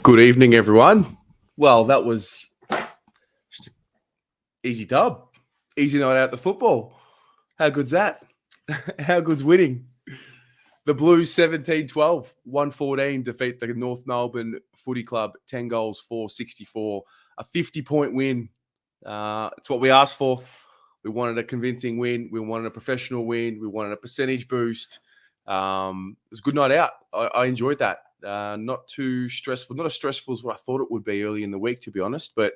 Good evening, everyone. Well, that was just an easy dub. Easy night out at the football. How good's that? How good's winning? The Blues 17-12, 114 defeat the North Melbourne Footy Club, 10 goals, 464. A 50-point win. It's what we asked for. We wanted a convincing win. We wanted a professional win. We wanted a percentage boost. It was a good night out. I enjoyed that. Not too stressful. Not as stressful as what I thought it would be early in the week, to be honest, but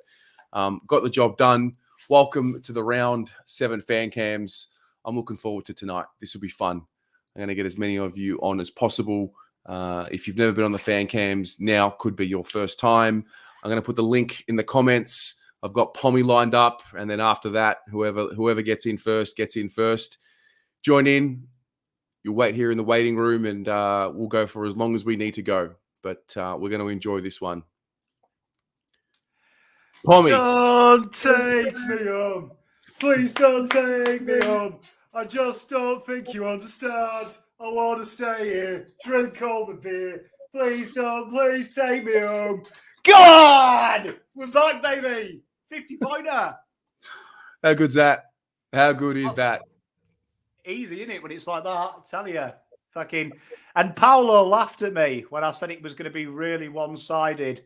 got the job done. Welcome to the round 7 fan cams. I'm looking forward to tonight. This will be fun. I'm going to get as many of you on as possible. If you've never been on the fan cams, now could be your first time. I'm going to put the link in the comments. I've got Pommy lined up, and then after that, whoever gets in first gets in first. Join in. You'll wait here in the waiting room, and we'll go for as long as we need to go. But we're going to enjoy this one. Pommy. Don't take me home. Please don't take me home. I just don't think you understand. I want to stay here, drink all the beer. Please take me home. God! We're back, baby. 50-pointer. How good's that? How good is that? Easy, isn't it, when it's like that? I tell you. Fucking. And Paolo laughed at me when I said it was going to be really one-sided.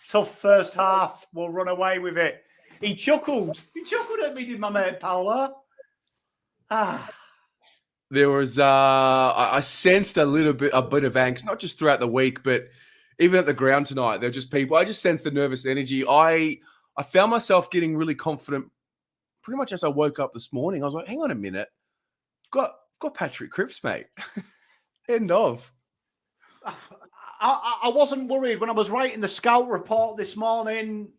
Tough first half. We'll run away with it. He chuckled. He chuckled at me, did my mate Paolo. There was, I sensed a bit of angst, not just throughout the week, but even at the ground tonight. There were just people. I just sensed the nervous energy. I found myself getting really confident pretty much as I woke up this morning. I was like, hang on a minute. Got Patrick Cripps, mate. End of. I wasn't worried when I was writing the scout report this morning.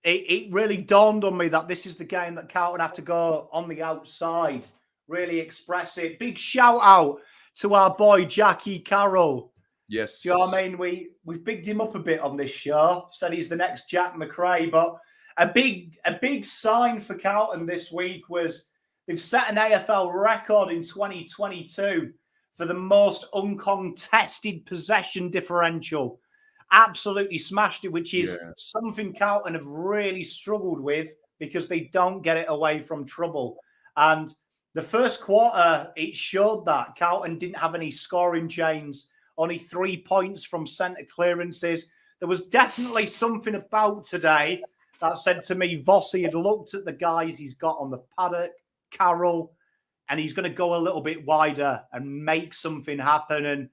It really dawned on me that this is the game that Carlton have to go on the outside, really express it. Big shout out to our boy Jackie Carroll. Yes. Do you know what I mean? We've bigged him up a bit on this show. Said he's the next Jack McRae, but a big sign for Carlton this week was they've set an AFL record in 2022 for the most uncontested possession differential. Absolutely smashed it, which is something Carlton have really struggled with because they don't get it away from trouble. And the first quarter, it showed that Carlton didn't have any scoring chains, only 3 points from centre clearances. There was definitely something about today that said to me, Vossi had looked at the guys he's got on the paddock, Carroll, and he's going to go a little bit wider and make something happen. And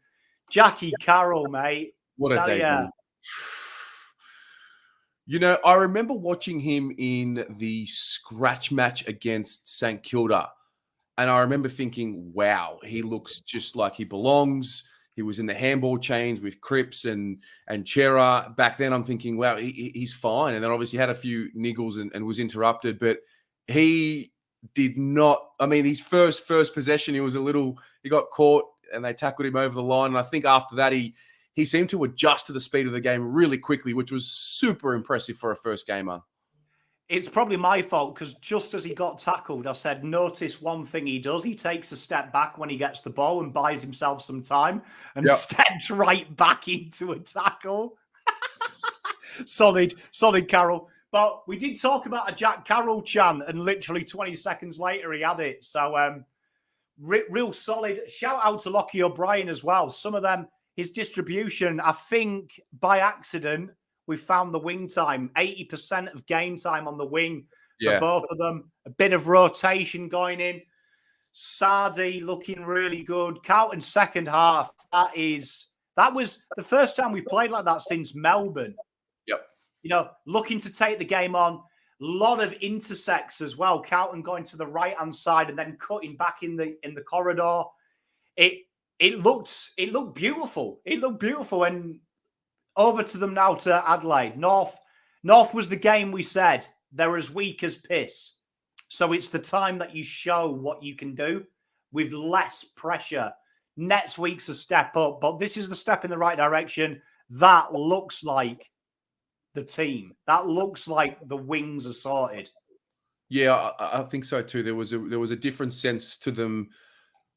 Jackie Carroll, mate, what a day! You know, I remember watching him in the scratch match against St Kilda, and I remember thinking, "Wow, he looks just like he belongs." He was in the handball chains with Cripps and Chera. Back then, I'm thinking, "Wow, he's fine." And then obviously had a few niggles and was interrupted, but he did not. I mean, his first possession, he got caught and they tackled him over the line. And I think after that, he seemed to adjust to the speed of the game really quickly, which was super impressive for a first gamer. It's probably my fault because just as he got tackled, I said, notice one thing he does. He takes a step back when he gets the ball and buys himself some time and stepped right back into a tackle. Solid, Carroll. But we did talk about a Jack Carroll chant, and literally 20 seconds later, he had it. So, real solid. Shout out to Lockie O'Brien as well. Some of them, his distribution, I think by accident, we found the wing time. 80% of game time on the wing for both of them. A bit of rotation going in. Sardi looking really good. Carlton's second half, that was the first time we've played like that since Melbourne. You know, looking to take the game on. A lot of intersects as well. Carlton going to the right-hand side and then cutting back in the corridor. It looked beautiful. It looked beautiful. And over to them now to Adelaide. North was the game we said. They're as weak as piss. So it's the time that you show what you can do with less pressure. Next week's a step up, but this is the step in the right direction. That looks like the team. That looks like the wings are sorted. Yeah, I think so too. There was a different sense to them.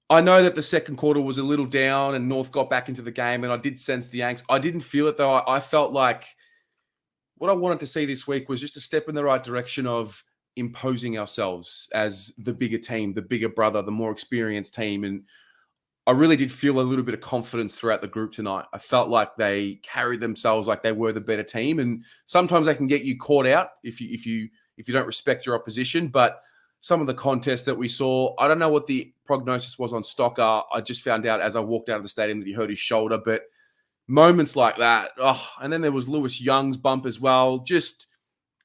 I know that the second quarter was a little down and North got back into the game, and I did sense the angst. I didn't feel it though. I felt like what I wanted to see this week was just a step in the right direction of imposing ourselves as the bigger team, the bigger brother, the more experienced team. And I really did feel a little bit of confidence throughout the group tonight. I felt like they carried themselves like they were the better team. And sometimes they can get you caught out if you don't respect your opposition. But some of the contests that we saw, I don't know what the prognosis was on Stocker. I just found out as I walked out of the stadium that he hurt his shoulder. But moments like that, and then there was Lewis Young's bump as well. Just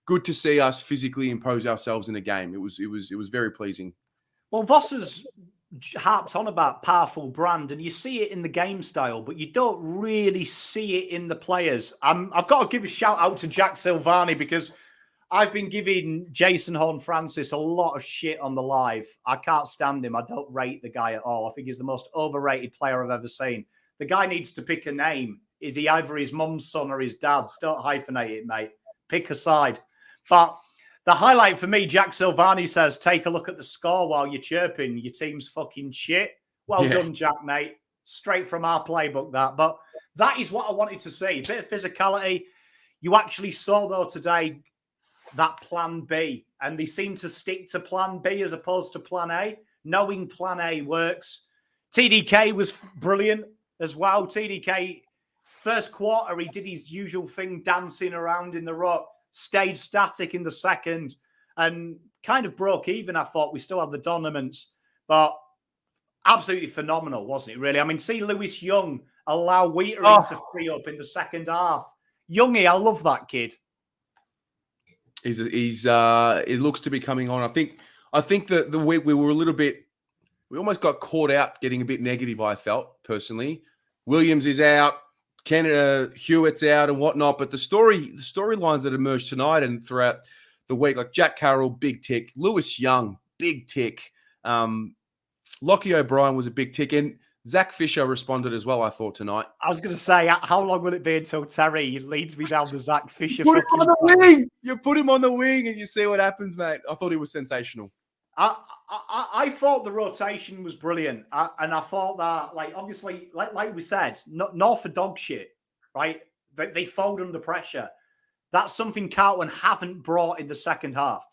good to see us physically impose ourselves in a game. It was very pleasing. Well, Voss has harped on about powerful brand, and you see it in the game style, but you don't really see it in the players. I've got to give a shout out to Jack Silvani because I've been giving Jason Horne-Francis a lot of shit on the live. I can't stand him. I don't rate the guy at all. I think he's the most overrated player I've ever seen. The guy needs to pick a name. Is he either his mum's son or his dad's? Don't hyphenate it, mate. Pick a side. But the highlight for me, Jack Silvani says, take a look at the score while you're chirping. Your team's fucking shit. Well done, Jack, mate. Straight from our playbook, that. But that is what I wanted to see. A bit of physicality. You actually saw, though, today that plan B. And they seem to stick to plan B as opposed to plan A. Knowing plan A works. TDK was brilliant as well. TDK, first quarter, he did his usual thing, dancing around in the ruck. Stayed static in the second and kind of broke even, I thought. We still had the dominance, but absolutely phenomenal, wasn't it, really? I mean, see Lewis Young allow Wheatering to free up in the second half. Youngie, I love that kid. It looks to be coming on. I think that the week we were a little bit, we almost got caught out getting a bit negative, I felt, personally. Williams is out. Hewitt's out and whatnot, but the storylines that emerged tonight and throughout the week, like Jack Carroll, big tick. Lewis Young, big tick. Lockie O'Brien was a big tick, and Zach Fisher responded as well, I thought, tonight. I was going to say, how long will it be until Terry leads me down the Zach Fisher? Put him on the wing. You put him on the wing, and you see what happens, mate. I thought he was sensational. I thought the rotation was brilliant. And I thought that, like, obviously, like we said, North for dog shit, right? They fold under pressure. That's something Carlton haven't brought in the second half.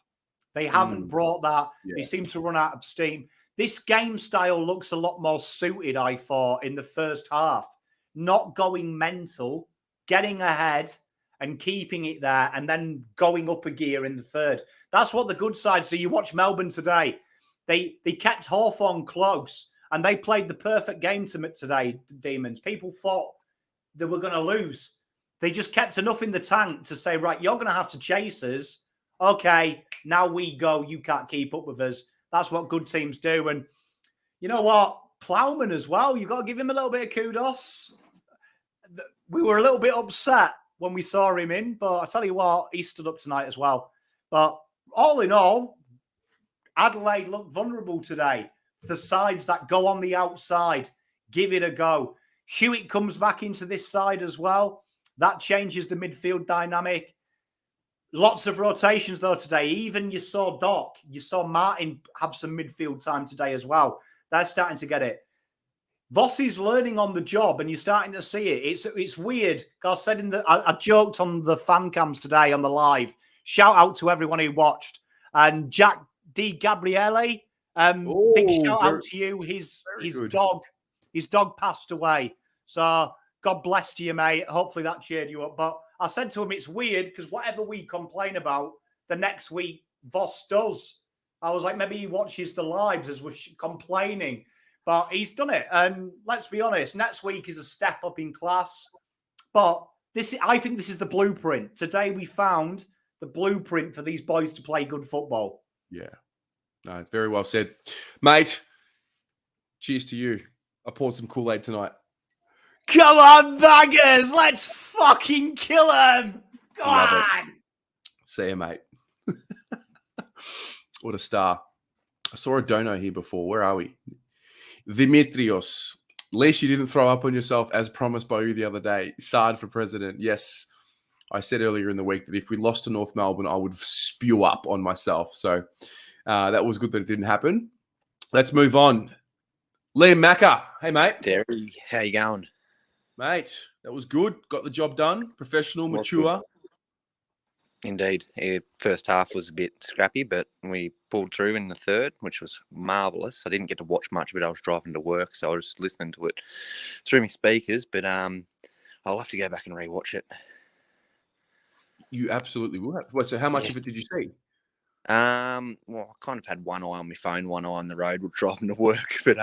They haven't brought that. Yeah. They seem to run out of steam. This game style looks a lot more suited, I thought, in the first half. Not going mental, getting ahead and keeping it there, and then going up a gear in the third. That's what the good side. So you watch Melbourne today. They kept Hawthorn close, and they played the perfect game today, Demons. People thought they were going to lose. They just kept enough in the tank to say, right, you're going to have to chase us. Okay, now we go. You can't keep up with us. That's what good teams do. And you know what? Plowman as well. You've got to give him a little bit of kudos. We were a little bit upset when we saw him in, but I tell you what, he stood up tonight as well. But all in all, Adelaide looked vulnerable today. The sides that go on the outside, give it a go. Hewitt comes back into this side as well. That changes the midfield dynamic. Lots of rotations, though, today. Even you saw Doc, you saw Martin have some midfield time today as well. They're starting to get it. Voss is learning on the job, and you're starting to see it. It's weird. I said I joked on the fan cams today on the live. Shout out to everyone who watched. And Jack D. Gabriele, big shout out to you. His dog passed away. So God bless you, mate. Hopefully that cheered you up. But I said to him, it's weird because whatever we complain about, the next week Voss does. I was like, maybe he watches the lives as we're complaining. But he's done it. And let's be honest, next week is a step up in class. But I think this is the blueprint. Today we found the blueprint for these boys to play good football. Yeah. No, it's very well said. Mate, cheers to you. I poured some Kool-Aid tonight. Come on, baggers. Let's fucking kill him. Go on. See you, mate. What a star. I saw a dono here before. Where are we? Dimitrios. At least you didn't throw up on yourself as promised by you the other day. Sard for president. Yes. I said earlier in the week that if we lost to North Melbourne, I would spew up on myself. So that was good that it didn't happen. Let's move on. Liam Macca. Hey, mate. Terry, how you going? Mate, that was good. Got the job done. Professional, mature. Indeed. First half was a bit scrappy, but we pulled through in the third, which was marvellous. I didn't get to watch much of it. I was driving to work, so I was listening to it through my speakers. But I'll have to go back and rewatch it. You absolutely will. What? So how much of it did you see? Well, I kind of had one eye on my phone, one eye on the road, driving to work. But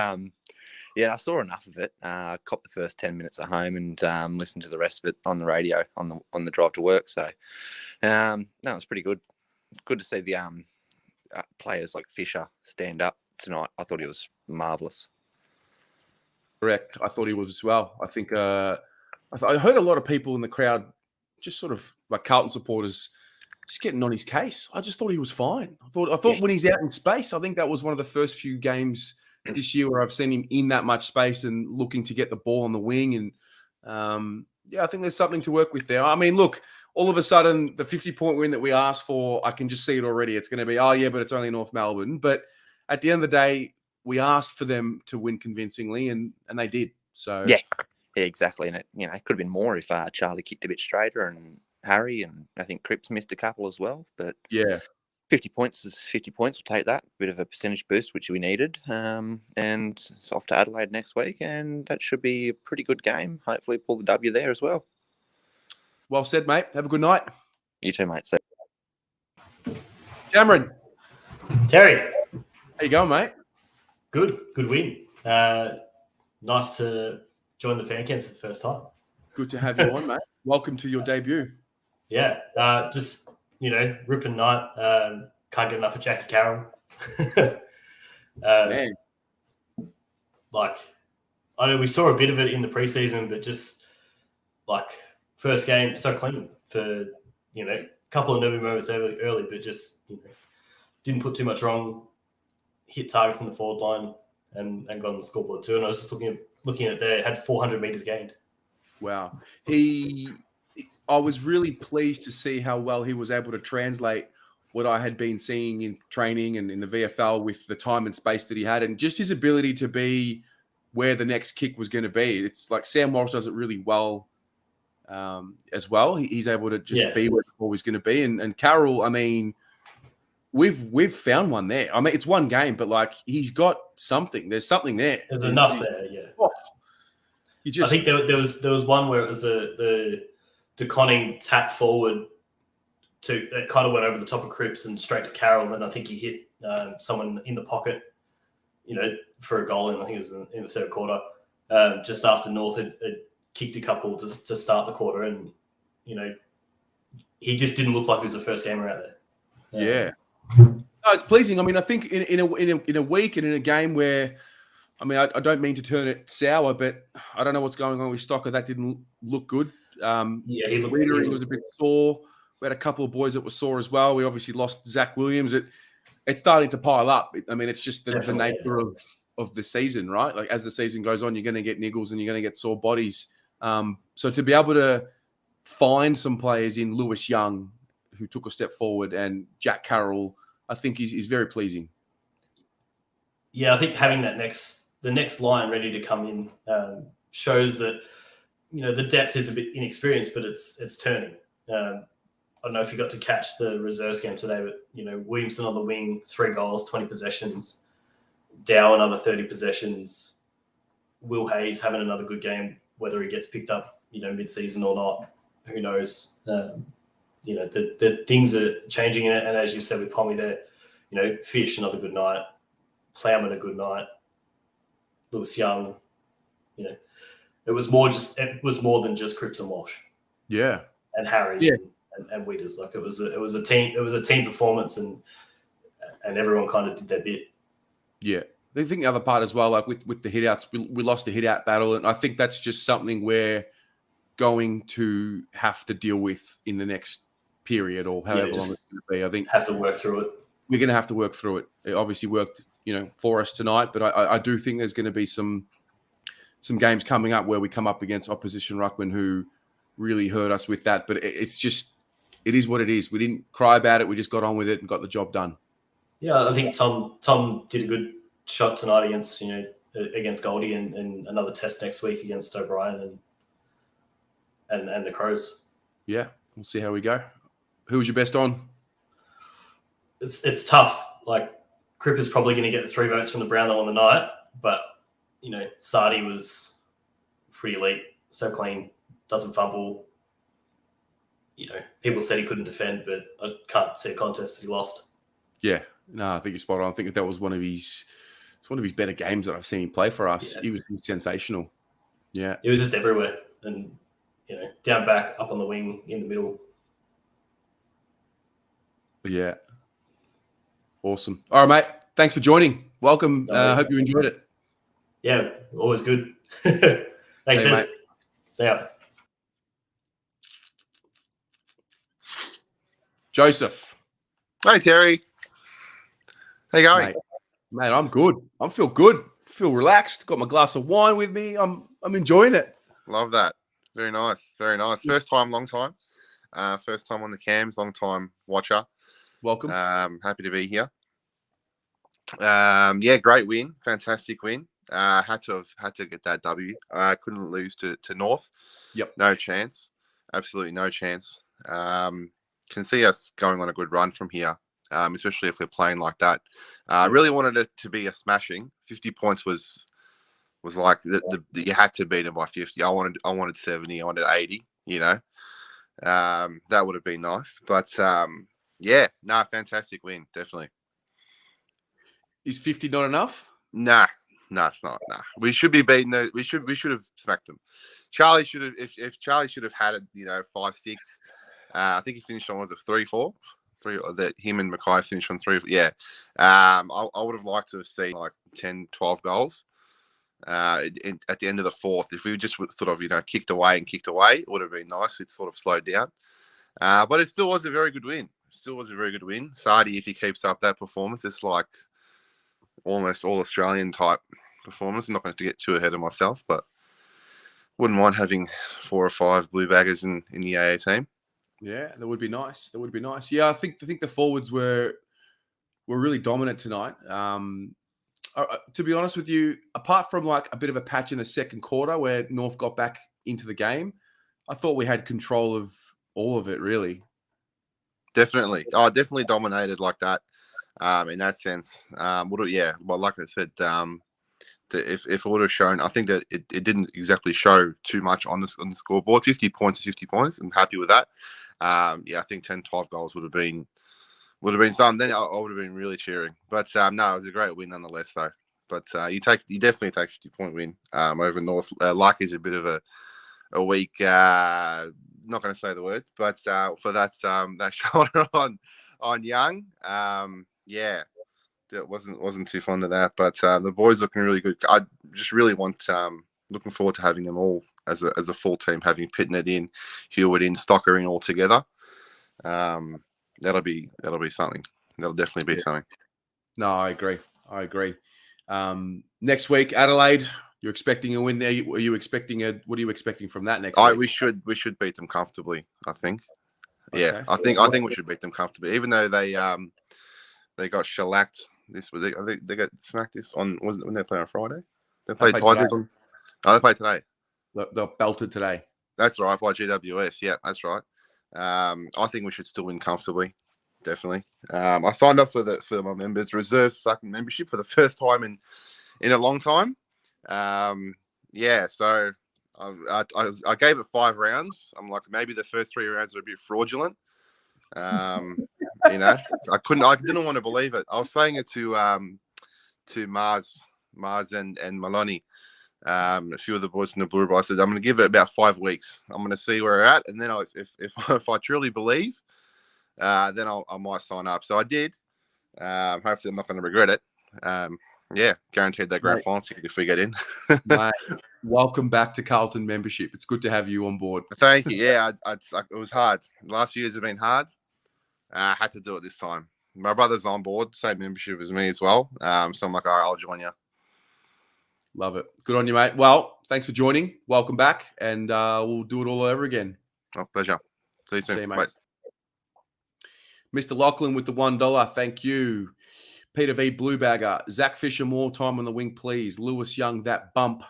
yeah, I saw enough of it. Copped the first 10 minutes at home and listened to the rest of it on the radio on the drive to work. So no, it was pretty good. Good to see the players like Fisher stand up tonight. I thought he was marvellous. Correct. I thought he was as well. I think I heard a lot of people in the crowd, just sort of like Carlton supporters, just getting on his case. I just thought he was fine. I thought when he's out in space, I think that was one of the first few games this year where I've seen him in that much space and looking to get the ball on the wing. And I think there's something to work with there. I mean, look, all of a sudden, the 50-point win that we asked for, I can just see it already. It's going to be, but it's only North Melbourne. But at the end of the day, we asked for them to win convincingly, and they did. So yeah, exactly. And it could have been more if Charlie kicked a bit straighter and Harry, and I think Cripps missed a couple as well. But yeah, 50 points is 50 points. We'll take that. Bit of a percentage boost, which we needed. And it's off to Adelaide next week, and that should be a pretty good game. Hopefully pull the W there as well. Well said, mate. Have a good night. You too, mate. So, Cameron. Terry. How you going, mate? Good win. Nice to join the fan camps for the first time. Good to have you on, mate. Welcome to your debut. Yeah, just ripping night. Can't get enough of Jackie Carroll. Man, like I know we saw a bit of it in the preseason, but just like first game so clean for a couple of nervy moments early, but just didn't put too much wrong. Hit targets in the forward line and got on the scoreboard too. And I was just looking at there, had 400 meters gained. Wow. I was really pleased to see how well he was able to translate what I had been seeing in training and in the VFL with the time and space that he had, and just his ability to be where the next kick was going to be. It's like Sam Morris does it really well as well. He's able to just be where the ball was going to be. And Carroll, I mean, we've found one there. I mean, it's one game, but like he's got something. There's something there. There's enough there, yeah. Oh, I think there was one where it was the DeConning tap forward that kind of went over the top of Cripps and straight to Carroll, and I think he hit someone in the pocket, for a goal. And I think it was in the third quarter, just after North had kicked a couple to start the quarter, and he just didn't look like he was the first gamer out there. Yeah. No, it's pleasing. I mean, I think in a week and in a game where, I mean, I don't mean to turn it sour, but I don't know what's going on with Stocker. That didn't look good. He was a bit sore. We had a couple of boys that were sore as well. We obviously lost Zach Williams. It's starting to pile up. I mean, it's just the nature of the season, right? Like as the season goes on, you're going to get niggles and you're going to get sore bodies. So to be able to find some players in Lewis Young who took a step forward and Jack Carroll, I think is very pleasing. Yeah, I think having the next line ready to come in shows that the depth is a bit inexperienced, but it's turning. I don't know if you got to catch the reserves game today, but Williamson on the wing, 3 goals, 20 possessions. Dow another 30 possessions. Will Hayes having another good game, whether he gets picked up, mid-season or not, who knows? The things are changing in it, and as you said with Pommy there, Fish another good night, Plowman a good night, Lewis Young, it was more than just Cripps and Walsh. Yeah. And Harry. Yeah. And Weeders. Like it was a team performance, and everyone kind of did their bit. Yeah. I think the other part as well, like with the hit outs, we lost the hit out battle, and I think that's just something we're going to have to deal with in the next period or however long it's going to be. I think have to work through it. We're going to have to work through it. It obviously worked, for us tonight, but I do think there's going to be some games coming up where we come up against opposition ruckmen who really hurt us with that. But it is what it is. We didn't cry about it. We just got on with it and got the job done. Yeah, I think Tom did a good shot tonight against Goldie and another test next week against O'Brien and the Crows. Yeah, we'll see how we go. Who was your best on? It's tough. Like, Cripper's probably going to get the 3 votes from the Brownlow on the night, but, Sardi was pretty elite, so clean, doesn't fumble. People said he couldn't defend, but I can't see a contest that he lost. Yeah, no, I think you're spot on. I think that was one of his better games that I've seen him play for us. Yeah. He was sensational. Yeah. He was just everywhere. And, down back, up on the wing, in the middle. Yeah. Awesome. All right, mate. Thanks for joining. Welcome. Hope you enjoyed it. Yeah, always good. Thanks, hey, mate. See ya. Joseph. Hey, Terry. How you going? Mate, I'm good. I feel good. Feel relaxed. Got my glass of wine with me. I'm enjoying it. Love that. Very nice. Very nice. First time, long time. First time on the cams, long time watcher. Welcome. Happy to be here. Yeah, great win. Fantastic win. Had to get that W. Couldn't lose to North. Yep. No chance. Absolutely no chance. Can see us going on a good run from here, especially if we're playing like that. Really wanted it to be a smashing. 50 points was like you had to beat them by 50. I wanted 70. I wanted 80. That would have been nice. But yeah, fantastic win, definitely. Is 50 not enough? Nah, it's not. Nah, we should be beating those. We should have smacked them. Charlie should have. If Charlie should have had it, 5-6. I think he finished on 3-4. That him and Mackay finished on 3. Yeah. I would have liked to have seen like 10, 12 goals. At the end of the fourth, if we just sort of kicked away, it would have been nice. It sort of slowed down, but it still was a very good win. Sardi, if he keeps up that performance, it's like almost all Australian type performance. I'm not going to get too ahead of myself, but wouldn't mind having 4 or 5 blue baggers in the AA team. Yeah, that would be nice. Yeah, I think the forwards were really dominant tonight. To be honest with you, apart from like a bit of a patch in the second quarter where North got back into the game, I thought we had control of all of it, really. Definitely. Definitely dominated like that. In that sense, well, like I said, if it would have shown, I think that it didn't exactly show too much on the scoreboard. 50 points is 50 points. I'm happy with that. I think 10, 12 goals would have been something. Then I would have been really cheering. But no, it was a great win nonetheless, though. But you definitely take 50-point win over North. Like is a bit of a weak. Not going to say the word, but for that shoulder on Young, that wasn't too fond of that. But the boys looking really good. I just really looking forward to having them all as a full team, having Pitnet in, Hewitt in, Stocker in all together. That'll be something. That'll definitely be something. No, I agree. Next week, Adelaide. You're expecting a win there. What are you expecting from that next week? We should beat them comfortably, I think. Okay. Yeah, I think we should beat them comfortably, even though they got shellacked. I think they got smacked this on. Wasn't when they played on Friday? They played Tigers today. on. Oh, they played today. They're belted today. That's right, by GWS. Yeah, that's right. I think we should still win comfortably. Definitely. I signed up for my members reserve fucking membership for the first time in a long time. So I gave it 5 rounds. I'm like, maybe the first 3 rounds were a bit fraudulent. I didn't want to believe it. I was saying it to Mars and Maloney, a few of the boys from the Blue. I said, I'm going to give it about 5 weeks. I'm going to see where we're at, and then if I truly believe, then I might sign up. So I did. Hopefully, I'm not going to regret it. Guaranteed that grand final ticket if we get in. Mate, welcome back to Carlton membership. It's good to have you on board. Thank you. Yeah, it was hard. The last few years have been hard. I had to do it this time. My brother's on board, same membership as me as well. So I'm like, all right, I'll join you. Love it. Good on you, mate. Well, thanks for joining. Welcome back, and we'll do it all over again. Oh, pleasure. See you soon. See you, mate. Bye. Mr. Lachlan with the $1. Thank you. Peter V. Bluebagger. Zach Fisher, more time on the wing, please. Lewis Young, that bump.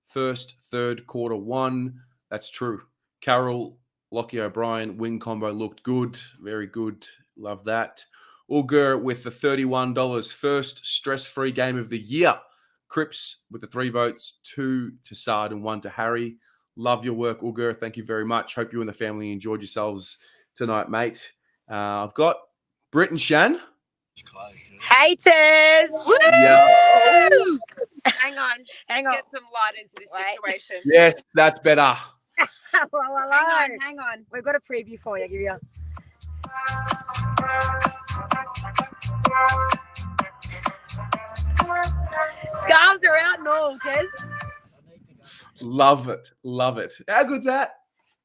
First, third, quarter 1. That's true. Carroll Lockie O'Brien, wing combo looked good. Very good. Love that. Ulger with the $31. First stress-free game of the year. Cripps with the 3 votes, 2 to Sard and 1 to Harry. Love your work, Ulger. Thank you very much. Hope you and the family enjoyed yourselves tonight, mate. I've got Britt and Shan. Haters! Yeah. Hang on. Get some light into this situation. Yes, that's better. Hang on. We've got a preview for you. Give you. Scarves are out and all, Tez. Love it. Love it. How good's that?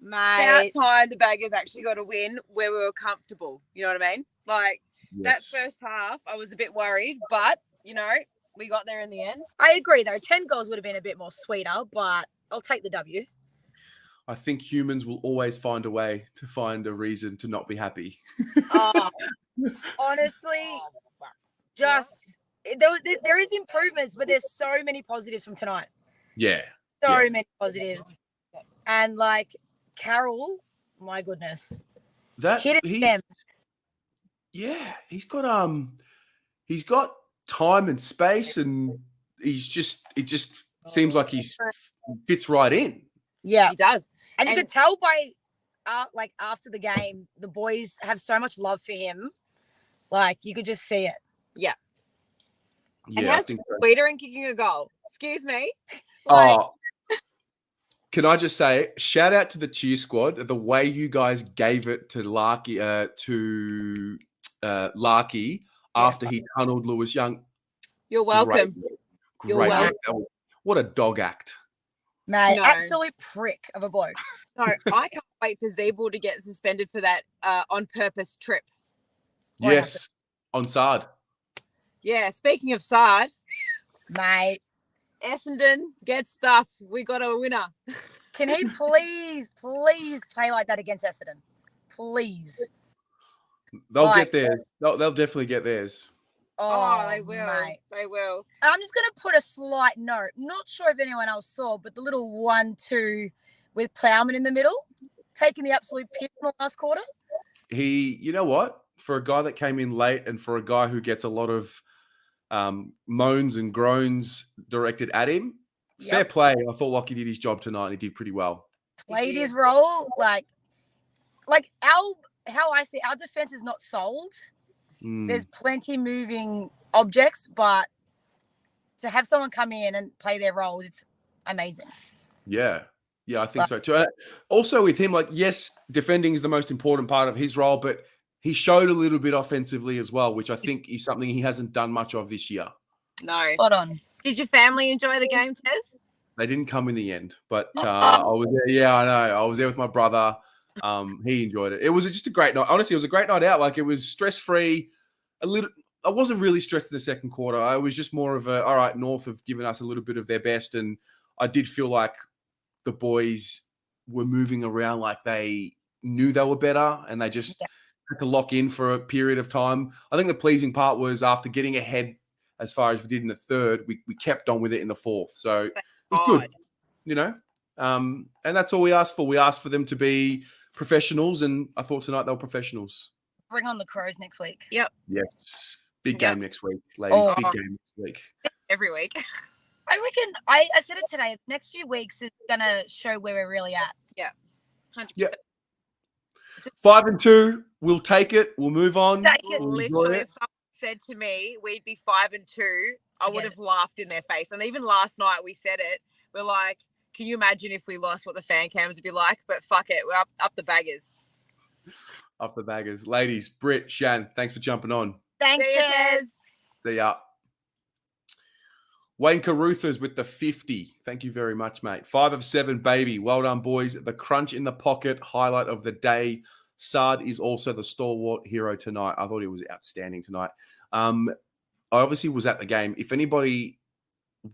Mate. About time the Baggers actually got a win where we were comfortable. You know what I mean? Like, that first half, I was a bit worried, but, you know, we got there in the end. I agree, though. 10 goals would have been a bit more sweeter, but I'll take the W. I think humans will always find a way to find a reason to not be happy. Honestly, just there is improvements, but there's so many positives from tonight. Yeah. So many positives. And like Carroll, my goodness. Hit it them. Yeah, he's got time and space, and it just seems like he fits right in. Yeah, he does. And you could tell by like after the game, the boys have so much love for him. Like you could just see it. Yeah. Yeah, and how's Peter in kicking a goal? Excuse me. Can I just say, shout out to the cheer squad. The way you guys gave it to Larky after he tunneled Lewis Young. You're welcome. Great. You're welcome. What a dog act. Man, absolute prick of a bloke. No, I can't wait for Zeeble to get suspended for that on purpose trip. Yes, on Sard. Yeah, speaking of Sard, mate, Essendon, get stuffed. We got a winner. Can he please play like that against Essendon? Please. They'll get theirs. They'll definitely get theirs. Oh, they will. Mate. They will. I'm just going to put a slight note. Not sure if anyone else saw, but the little 1-2 with Plowman in the middle, taking the absolute piss in the last quarter. You know what? For a guy that came in late and for a guy who gets a lot of moans and groans directed at him, fair play. I thought Lockie did his job tonight and he did pretty well. Played his role. Like how I see our defense is not sold. There's plenty moving objects, but to have someone come in and play their roles, it's amazing. Yeah, I think so too. Also with him, like, yes, defending is the most important part of his role, but he showed a little bit offensively as well, which I think is something he hasn't done much of this year. No. Spot on. Did your family enjoy the game, Tez? They didn't come in the end, but I was there. Yeah, I know. I was there with my brother. He enjoyed it. It was just a great night. Honestly, it was a great night out. Like, it was stress-free. I wasn't really stressed in the second quarter. I was just more of all right, North have given us a little bit of their best. And I did feel like the boys were moving around like they knew they were better and they just had to lock in for a period of time. I think the pleasing part was after getting ahead as far as we did in the third, we kept on with it in the fourth. So it was good, you know. And that's all we asked for. We asked for them to be professionals, and I thought tonight they were professionals. Bring on the Crows next week. Yep. Yes. Big game next week, ladies. Big game next week. Every week. I reckon, I said it today, the next few weeks is going to show where we're really at. Yeah. 100%. Yep. 5-2, we'll take it. We'll move on. Take it. We'll Literally, if someone said to me we'd be 5-2, I would have laughed in their face. And even last night we said it. We're like, can you imagine if we lost what the fan cams would be like? But fuck it, we're up the baggers. Up the baggers. Ladies, Britt, Shan, thanks for jumping on. Thanks, Tez. See ya. Wayne Caruthers with the 50. Thank you very much, mate. 5 of 7, baby. Well done, boys. The crunch in the pocket, highlight of the day. Sard is also the stalwart hero tonight. I thought he was outstanding tonight. I obviously was at the game. If anybody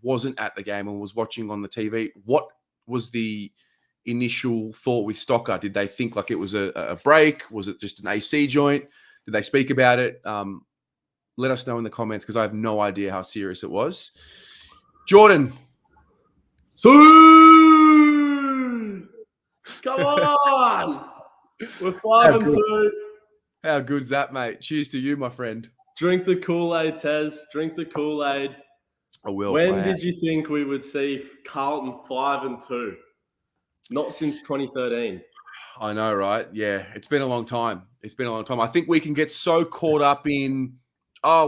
wasn't at the game and was watching on the TV, what was the initial thought with Stocker? Did they think like it was a break? Was it just an AC joint? Did they speak about it? Let us know in the comments because I have no idea how serious it was. Jordan. Come on. We're 5-2. How good's that, mate? Cheers to you, my friend. Drink the Kool-Aid, Tez. Drink the Kool-Aid. I will. When did you think we would see Carlton 5-2? Not since 2013. I know, right? Yeah, it's been a long time. I think we can get so caught up in,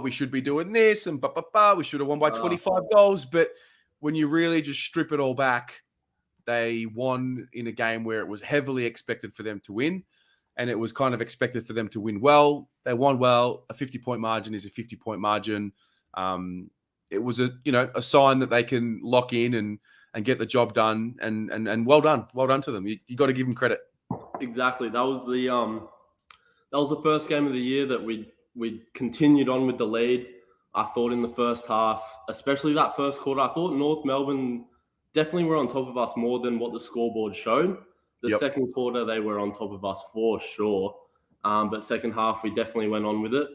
we should be doing this and we should have won by 25 goals. But when you really just strip it all back, they won in a game where it was heavily expected for them to win. And it was kind of expected for them to win well. They won well. A 50-point margin is a 50-point margin. It was a sign that they can lock in and get the job done. And well done to them. You got to give them credit. Exactly. That was the first game of the year that we continued on with the lead. I thought in the first half, especially that first quarter, I thought North Melbourne definitely were on top of us more than what the scoreboard showed. The second quarter, they were on top of us for sure. But second half, we definitely went on with it.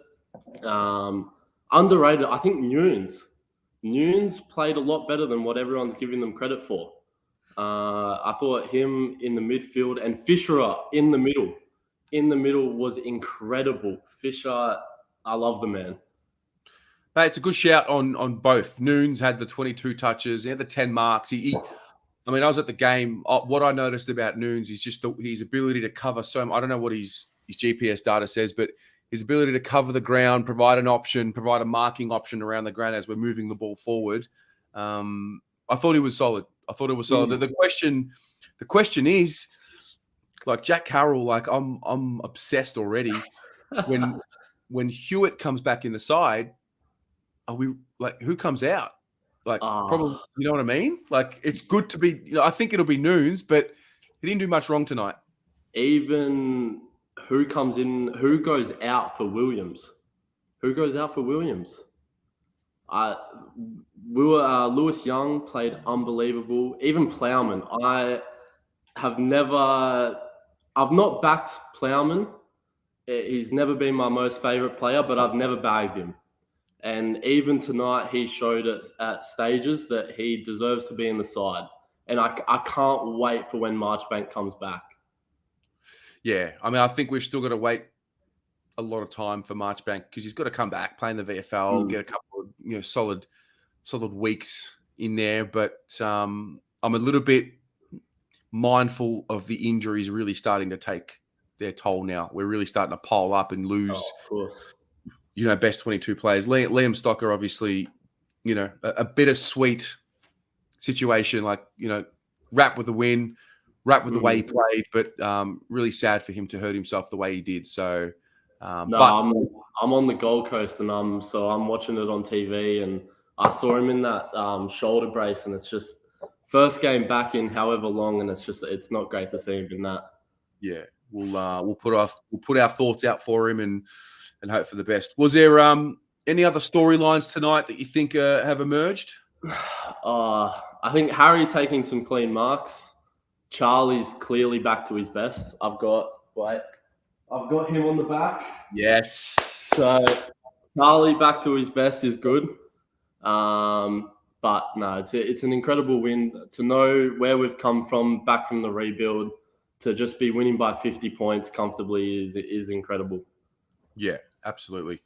Underrated, I think Nunes played a lot better than what everyone's giving them credit for. I thought him in the midfield and Fisher in the middle was incredible. Fisher, I love the man. Hey, it's a good shout on both. Nunes had the 22 touches. He had the 10 marks. I was at the game. What I noticed about Nunes is just his ability to cover so much. I don't know what his GPS data says, but his ability to cover the ground, provide an option, provide a marking option around the ground as we're moving the ball forward. I thought he was solid. The question is, like Jack Carroll, like I'm obsessed already. When Hewitt comes back in the side, are we like who comes out? Probably, you know what I mean? Like, it's good to be, I think it'll be Nunes, but he didn't do much wrong tonight. Even who comes in, who goes out for Williams? Lewis Young played unbelievable. Even Plowman. I've not backed Plowman. He's never been my most favorite player, but I've never bagged him. And even tonight, he showed it at stages that he deserves to be in the side. And I can't wait for when Marchbank comes back. Yeah, I think we've still got to wait a lot of time for Marchbank because he's got to come back, play in the VFL, get a couple of solid weeks in there. But I'm a little bit mindful of the injuries really starting to take their toll now. We're really starting to pile up and lose. Of course. Best 22 players. Liam Stocker, obviously, a bittersweet situation, wrapped with the win, wrapped with the way he played, but really sad for him to hurt himself the way he did. So, I'm on the Gold Coast and I'm watching it on TV and I saw him in that shoulder brace and it's just first game back in however long and it's not great to see him in that. Yeah, we'll put our thoughts out for him and hope for the best. Was there any other storylines tonight that you think have emerged? I think Harry taking some clean marks. Charlie's clearly back to his best. I've got him on the back. Yes. So Charlie back to his best is good. But no, it's an incredible win to know where we've come from, back from the rebuild, to just be winning by 50 points comfortably is incredible. Yeah, absolutely.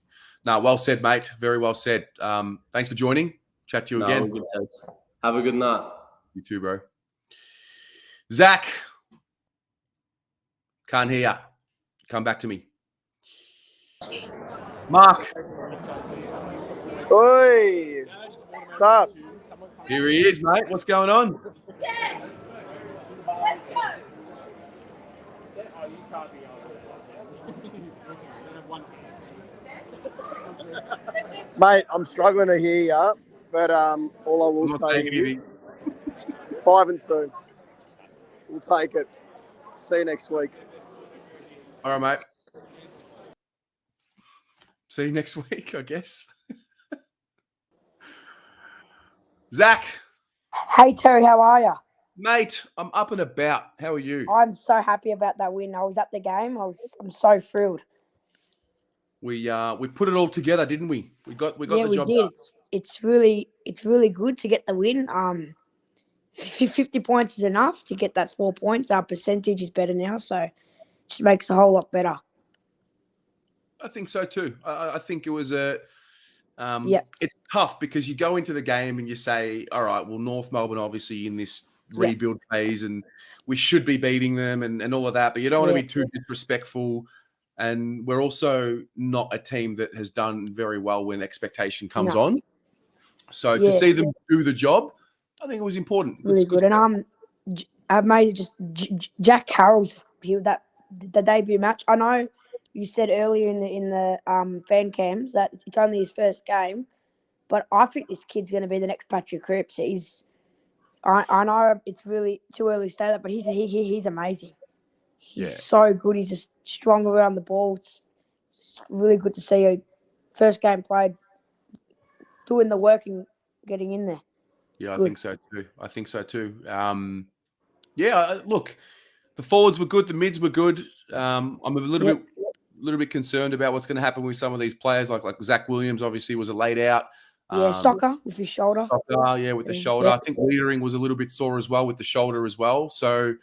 No, well said, mate. Very well said. Thanks for joining. Chat to you again. Have a good night. You too, bro. Zach. Can't hear ya. Come back to me. Mark. Oi. What's up? Here he is, mate. What's going on? Yes. Let's go. Mate, I'm struggling to hear you, but all I will say is 5-2. We'll take it. See you next week. All right, mate. See you next week, I guess. Zach. Hey, Terry, how are you? Mate, I'm up and about. How are you? I'm so happy about that win. I was at the game. I'm so thrilled. We put it all together, didn't we? We got the job done. It's really good to get the win. 50 points is enough to get that 4 points. Our percentage is better now, so just makes a whole lot better. I think so too. I think it was a. Yeah. It's tough because you go into the game and you say, all right, well, North Melbourne obviously in this rebuild phase and we should be beating them and all of that, but you don't want to be too disrespectful. And we're also not a team that has done very well when expectation comes on. So to see them do the job, I think it was important. Really good. And amazing. Just Jack Carroll's the debut match. I know you said earlier in the fan cams that it's only his first game, but I think this kid's going to be the next Patrick Cripps. I know it's really too early to say that, but he's amazing. He's so good. He's just strong around the ball. It's really good to see a first game played, doing the work and getting in there. I think so too. Look, the forwards were good. The mids were good. I'm a little bit concerned about what's going to happen with some of these players, like Zach Williams. Obviously, was a laid out. Stocker with his shoulder. With the shoulder. I think Wiedering was a little bit sore as well with the shoulder as well. So,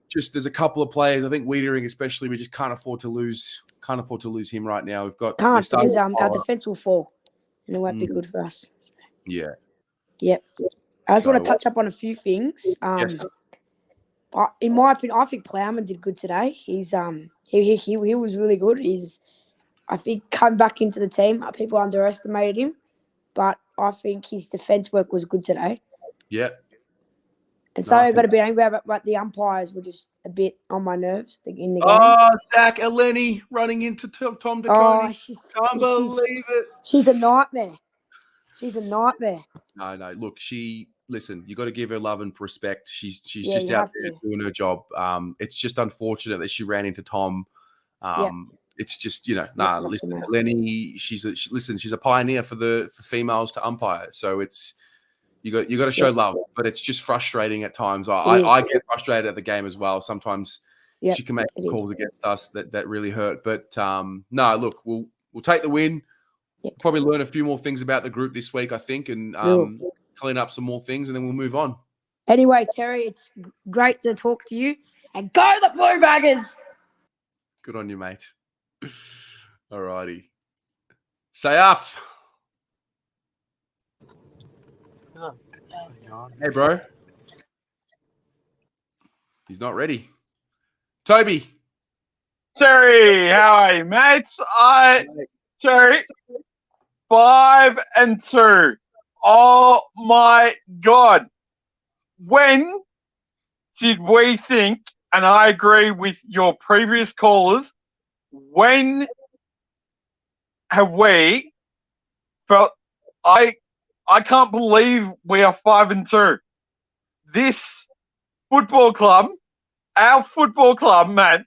just there's a couple of players. I think Wiedering, especially, we just can't afford to lose. Can't afford to lose him right now. We've got because our defense will fall, and it won't be good for us. Yeah. Yep. I just want to touch up on a few things. In my opinion, I think Plowman did good today. He's he was really good. I think coming back into the team, people underestimated him, but I think his defense work was good today. Yeah. And so I've got to be angry about, but the umpires were just a bit on my nerves in the game. Oh, Zach Eleni running into Tom DeConey. Can't believe it. She's a nightmare. No. Look, listen, you got to give her love and respect. She's just out there doing her job. It's just unfortunate that she ran into Tom. It's just, listen, Lenny, she's a pioneer for females to umpire. So it's, you got to show love, but it's just frustrating at times. I get frustrated at the game as well. Sometimes she can make calls against us that really hurt. But no, look, we'll take the win. Probably learn a few more things about the group this week, I think, and clean up some more things, and then we'll move on. Anyway, Terry, it's great to talk to you, and go the Blue Baggers! Good on you, mate. All righty. Sayaf. Hey, bro. He's not ready. Toby. Terry, how are you, mates? Terry, 5-2. Oh my God. When did we think, and I agree with your previous callers, when have we felt, I can't believe we are 5-2. This football club, our football club, man.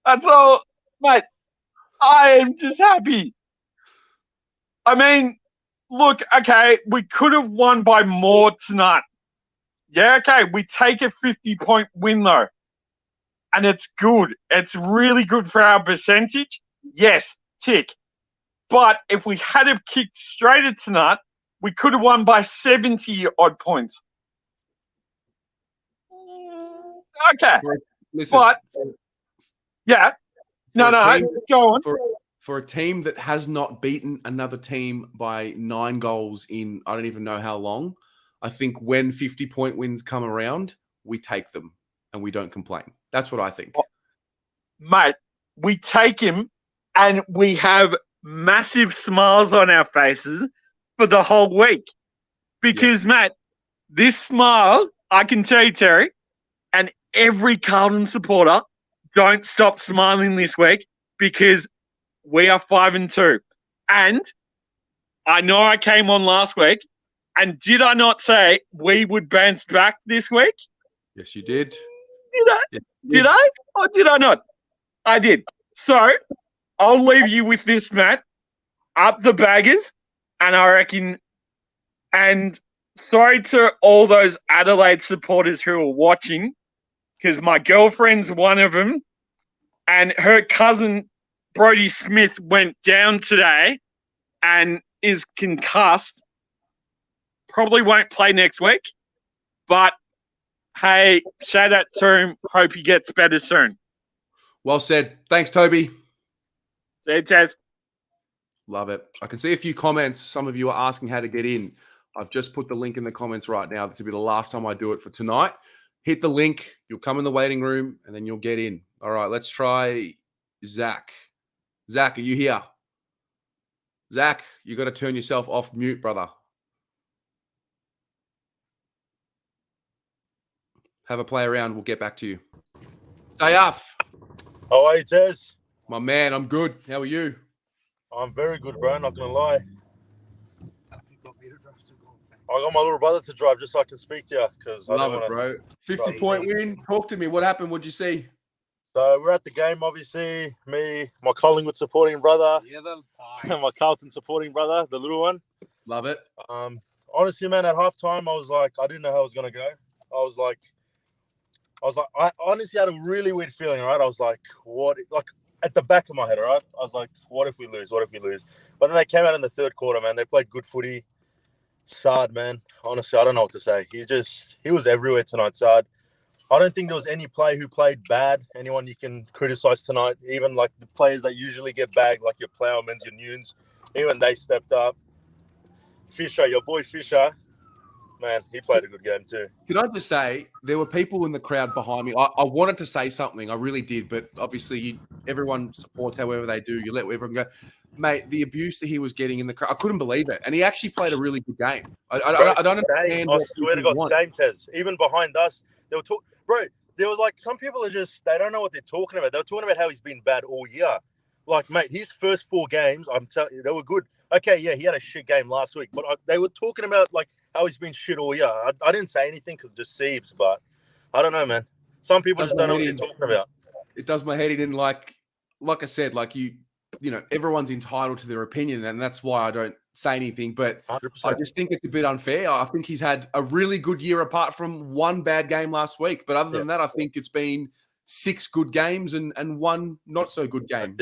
That's all, mate. I am just happy. I mean, look, okay, we could have won by more tonight. Yeah, okay, we take a 50-point win, though. And it's good. It's really good for our percentage. Yes, tick. But if we had have kicked straight at tonight, we could have won by 70-odd points. Okay. Listen, but, yeah. No, go on. For a team that has not beaten another team by 9 goals in I don't even know how long, I think when 50-point wins come around, we take them and we don't complain. That's what I think. Mate, we take him and we have massive smiles on our faces for the whole week. Because, mate, this smile, I can tell you, Terry, and every Carlton supporter, don't stop smiling this week because we are 5-2. And I know I came on last week, and did I not say we would bounce back this week? Yes, you did. Did I? Yeah, did I? Or did I not? I did. So I'll leave you with this, Matt. Up the Baggers, and I reckon, and sorry to all those Adelaide supporters who are watching, because my girlfriend's one of them, and her cousin Brodie Smith went down today and is concussed. Probably won't play next week, but Hey, say that to him. Hope he gets better soon. Well said. Thanks, Toby. See you, Tez. Love it. I can see a few comments. Some of you are asking how to get in. I've just put the link in the comments right now. This will be the last time I do it for tonight. Hit the link. You'll come in the waiting room, and then you'll get in. All right, let's try Zach. Zach, are you here? Zach, you got to turn yourself off mute, brother. Have a play around. We'll get back to you. Sayaf. How are you, Tez? My man, I'm good. How are you? I'm very good, bro. Not going to lie. I got my little brother to drive just so I can speak to you. Cause I Love it, bro. 50-point win. Talk to me. What happened? What'd you see? So we're at the game, obviously. Me, my Collingwood supporting brother, and my Carlton supporting brother, the little one. Love it. Honestly, man, at halftime, I was like, I didn't know how it was going to go. I honestly had a really weird feeling, right? I was like, what? Like, at the back of my head, right? I was like, what if we lose? What if we lose? But then they came out in the third quarter, man. They played good footy. Saad, man. Honestly, I don't know what to say. He was everywhere tonight, Saad. I don't think there was any player who played bad. Anyone you can criticize tonight, even like the players that usually get bagged, like your Plowmans, your Nunes, even they stepped up. Fisher, your boy Fisher, man, he played a good game too. Can I just say, there were people in the crowd behind me. I wanted to say something. I really did. But obviously, everyone supports however they do. You let everyone go. Mate, the abuse that he was getting in the crowd, I couldn't believe it. And he actually played a really good game. I don't understand. I swear to God, same, Tez. Even behind us, they were talking. Bro, there was like some people they don't know what they're talking about. They were talking about how he's been bad all year. Like, mate, his first 4 games, I'm telling you, they were good. Okay, yeah, he had a shit game last week, but they were talking about like how he's been shit all year. I didn't say anything because just Siebes, but I don't know, man. Some people just don't know what you're talking about. It does my head in. Like I said, like you know, everyone's entitled to their opinion, and that's why I don't say anything. But 100%. I just think it's a bit unfair. I think he's had a really good year apart from one bad game last week. But other than that, I think it's been 6 good games and 1 not so good game.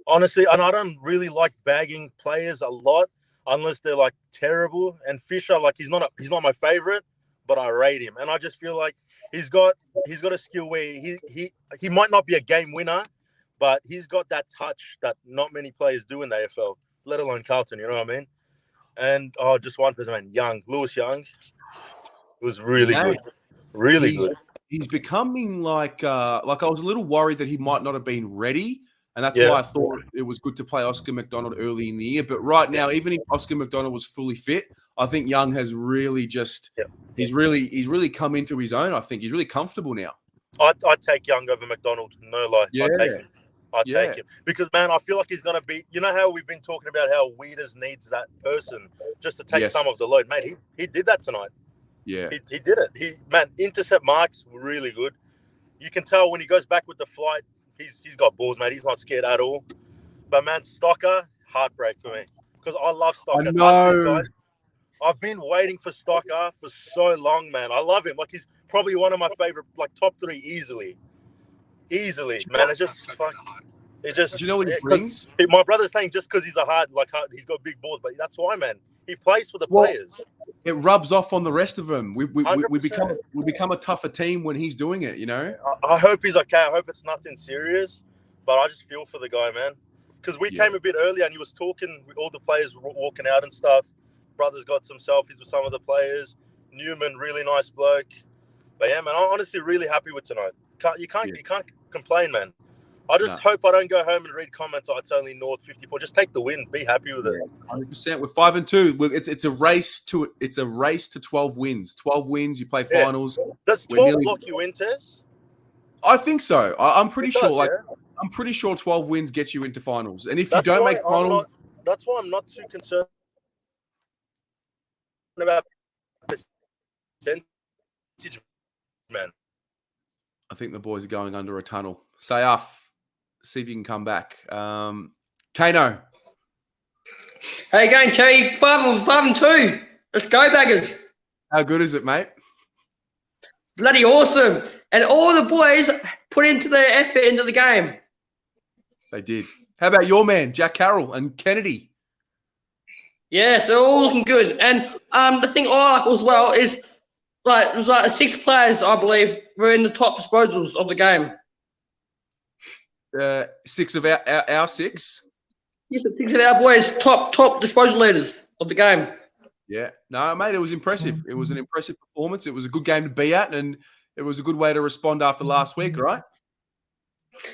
Honestly, and I don't really like bagging players a lot unless they're like terrible. And Fisher, like he's not my favorite, but I rate him. And I just feel like he's got a skill where he might not be a game winner, but he's got that touch that not many players do in the AFL, let alone Carlton, you know what I mean? And just one person, man, Lewis Young was really good. Really good. He's becoming like I was a little worried that he might not have been ready. And that's why I thought it was good to play Oscar McDonald early in the year. But right now, even if Oscar McDonald was fully fit, I think Young has really he's really come into his own. I think he's really comfortable now. I'd take Young over McDonald. No lie. Yeah. I'd take him. Because, man, I feel like he's going to be – you know how we've been talking about how Weeders needs that person just to take some of the load? Mate, he did that tonight. Yeah. He did it. Intercept marks, really good. You can tell when he goes back with the flight, he's got balls, mate. He's not scared at all. But, man, Stocker, heartbreak for me. Because I love Stocker. I know. I've been waiting for Stocker for so long, man. I love him. Like, he's probably one of my favorite, like, top 3 easily. Easily, man. It's just do you know what he brings? My brother's saying just because he's he's got big balls, but that's why, man. He plays for the players. It rubs off on the rest of them. We become a tougher team when he's doing it, you know? I hope he's okay. I hope it's nothing serious, but I just feel for the guy, man. Because we came a bit earlier and he was talking with all the players walking out and stuff. Brothers got some selfies with some of the players. Newman, really nice bloke. But yeah, man, I'm honestly really happy with tonight. You can't complain, man. I just hope I don't go home and read comments. Oh, it's only North 54. Just take the win. Be happy with it. 100%. We're 5-2. It's a race to 12 wins. 12 wins. You play finals. Does 12 lock you in, Tez? I think so. I'm pretty sure. I'm pretty sure 12 wins get you into finals. And if you don't make finals, that's why I'm not too concerned about percentage, man. I think the boys are going under a tunnel. Sayaf, see if you can come back. Kano. How you going, Che? 5-2. Let's go, Baggers. How good is it, mate? Bloody awesome. And all the boys put into their effort into the game. They did. How about your man, Jack Carroll and Kennedy? Yes, they're all looking good. And the thing I like as well is it was like 6 players, I believe, were in the top disposals of the game. 6 of our 6. Yes, 6 of our boys, top disposal leaders of the game. Yeah, no, mate, it was impressive. It was an impressive performance. It was a good game to be at, and it was a good way to respond after last week, right?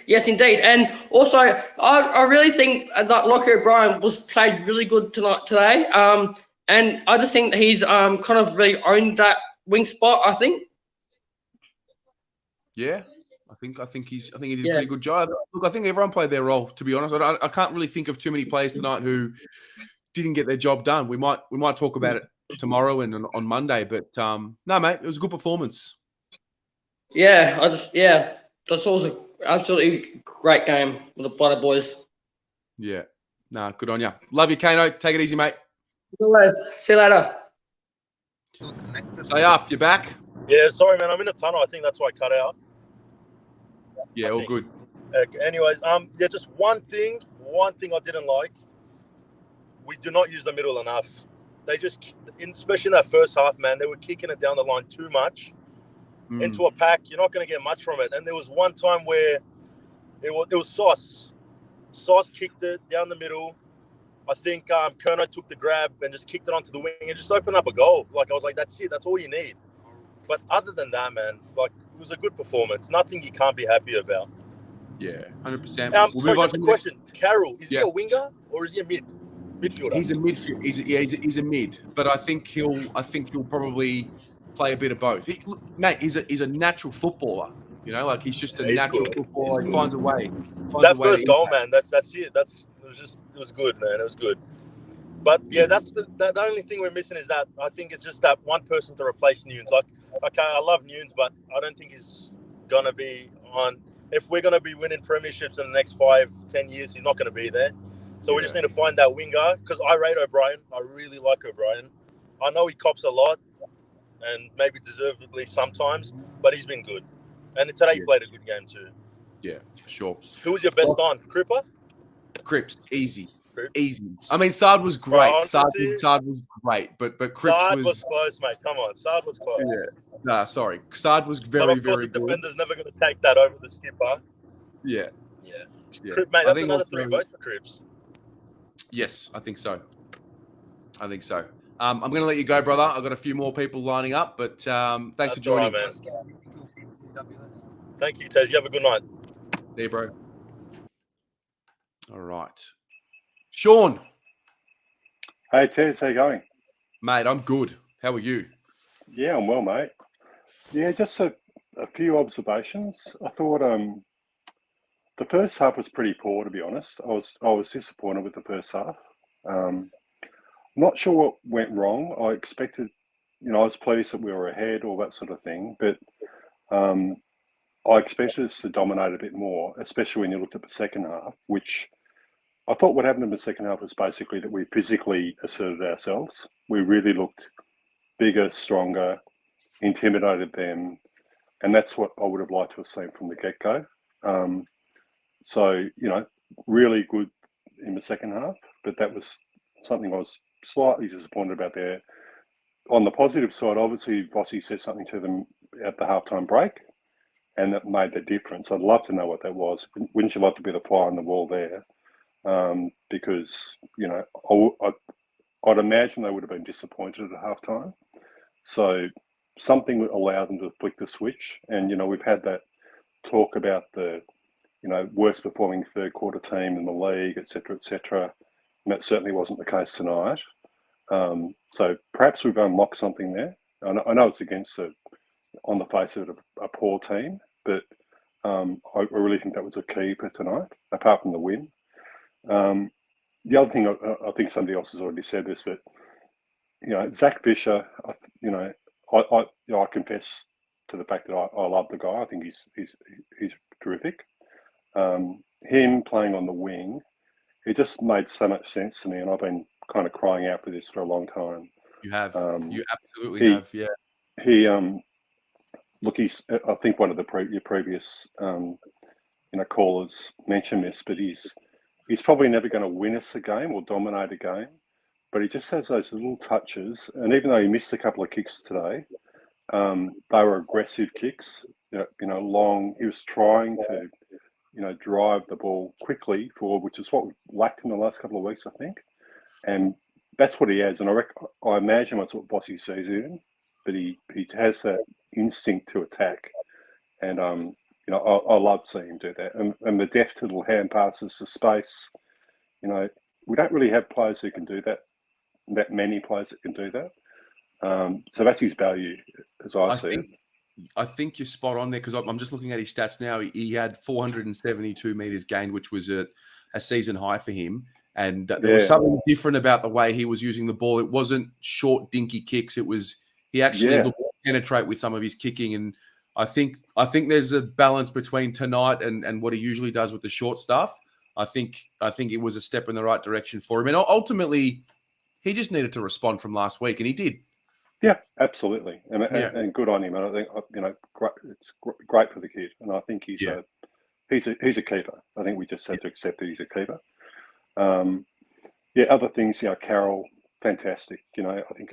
Yes, indeed. And also, I really think that Lockie O'Brien was played really good today. And I just think that he's kind of really owned that wing spot, I think. Yeah, I think he did a pretty good job. Look, I think everyone played their role. To be honest, I can't really think of too many players tonight who didn't get their job done. We might talk about it tomorrow and on Monday, but no, mate, it was a good performance. Yeah, that's also an absolutely great game with the Bloody boys. Yeah, no, good on you. Love you, Kano. Take it easy, mate. See you later. Say off, you're back. Yeah, sorry, man. I'm in a tunnel. I think that's why I cut out. Yeah, all good. Anyways, just one thing I didn't like. We do not use the middle enough. They just, especially in that first half, man, they were kicking it down the line too much into a pack. You're not going to get much from it. And there was one time where it was Sauce. Sauce kicked it down the middle. I think Kerno took the grab and just kicked it onto the wing and just opened up a goal. Like, I was like, that's it. That's all you need. But other than that, man, like, it was a good performance. Nothing you can't be happy about. Yeah, 100%. Sorry, just a question. Carroll, is he a winger or is he a midfielder? He's a midfield. He's a mid, but I think he'll probably play a bit of both. Mate, he's a natural footballer. You know, like he's just a natural footballer. He finds a way. That first goal, man. That's it. It was good, man. It was good. But yeah, that's the only thing we're missing is that I think it's just that one person to replace Nunes. Like, okay, I love Nunes, but I don't think he's gonna be on. If we're gonna be winning premierships in the next 5-10 years, he's not gonna be there. So we just need to find that winger, because I rate O'Brien. I really like O'Brien. I know he cops a lot, and maybe deservedly sometimes, but he's been good. And today he played a good game too. Yeah, for sure. Who was your best on? Cripper? Cripps, easy. I mean, Saad was great. Saad was great, but Cripps Saad was close, mate. Come on, Saad was close. Yeah. Nah, sorry. Saad was very, but of course, very the good. defender's never going to take that over the skipper. Yeah. Cripps, mate, that's another 3 votes for Cripps. Yes, I think so. I'm going to let you go, brother. I've got a few more people lining up, but thanks for joining. Right, man. Thank you, Tez. You have a good night. See you, bro. All right. Sean. Hey, Tez. How you going? Mate, I'm good. How are you? Yeah, I'm well, mate. Yeah, just a few observations. I thought the first half was pretty poor, to be honest. I was disappointed with the first half. Not sure what went wrong. I expected, I was pleased that we were ahead, all that sort of thing, but I expected us to dominate a bit more, especially when you looked at the second half, which I thought what happened in the second half was basically that we physically asserted ourselves. We really looked bigger, stronger, intimidated them, and that's what I would have liked to have seen from the get-go. So, really good in the second half, but that was something I was slightly disappointed about there. On the positive side, obviously, Vossi said something to them at the halftime break, and that made the difference. I'd love to know what that was. Wouldn't you love to be the fly on the wall there? Because, I'd imagine they would have been disappointed at halftime. So something that allowed them to flick the switch. And, we've had that talk about the, worst performing third quarter team in the league, et cetera, and that certainly wasn't the case tonight. So perhaps we've unlocked something there. I know it's against on the face of it, a poor team, but I really think that was a key for tonight, apart from the win. The other thing, I think somebody else has already said this, but Zach Fisher, I confess to the fact that I love the guy. I think he's terrific. Him playing on the wing, it just made so much sense to me, and I've been kind of crying out for this for a long time. You have. You absolutely have. Yeah. He look, I think one of your previous callers mentioned this, but he's probably never going to win us a game or dominate a game, but he just has those little touches. And even though he missed a couple of kicks today, They were aggressive kicks, long. He was trying to, drive the ball quickly forward, which is what we lacked in the last couple of weeks, I think. And that's what he has. And I imagine that's what Bossy sees in him, but he has that instinct to attack. And, I love seeing him do that. And the deft little hand passes to space, we don't really have players who can do that many players that can do that. So that's his value, as I see it. I think you're spot on there, because I'm just looking at his stats now. He had 472 meters gained, which was a season high for him. And there was something different about the way he was using the ball. It wasn't short, dinky kicks. He actually looked to penetrate with some of his kicking. And I think there's a balance between tonight and what he usually does with the short stuff. I think it was a step in the right direction for him. And ultimately, he just needed to respond from last week, and he did. Yeah, absolutely, and good on him. And I think it's great for the kid, and I think he's a keeper. I think we just have to accept that he's a keeper. Other things, Carroll, fantastic. I think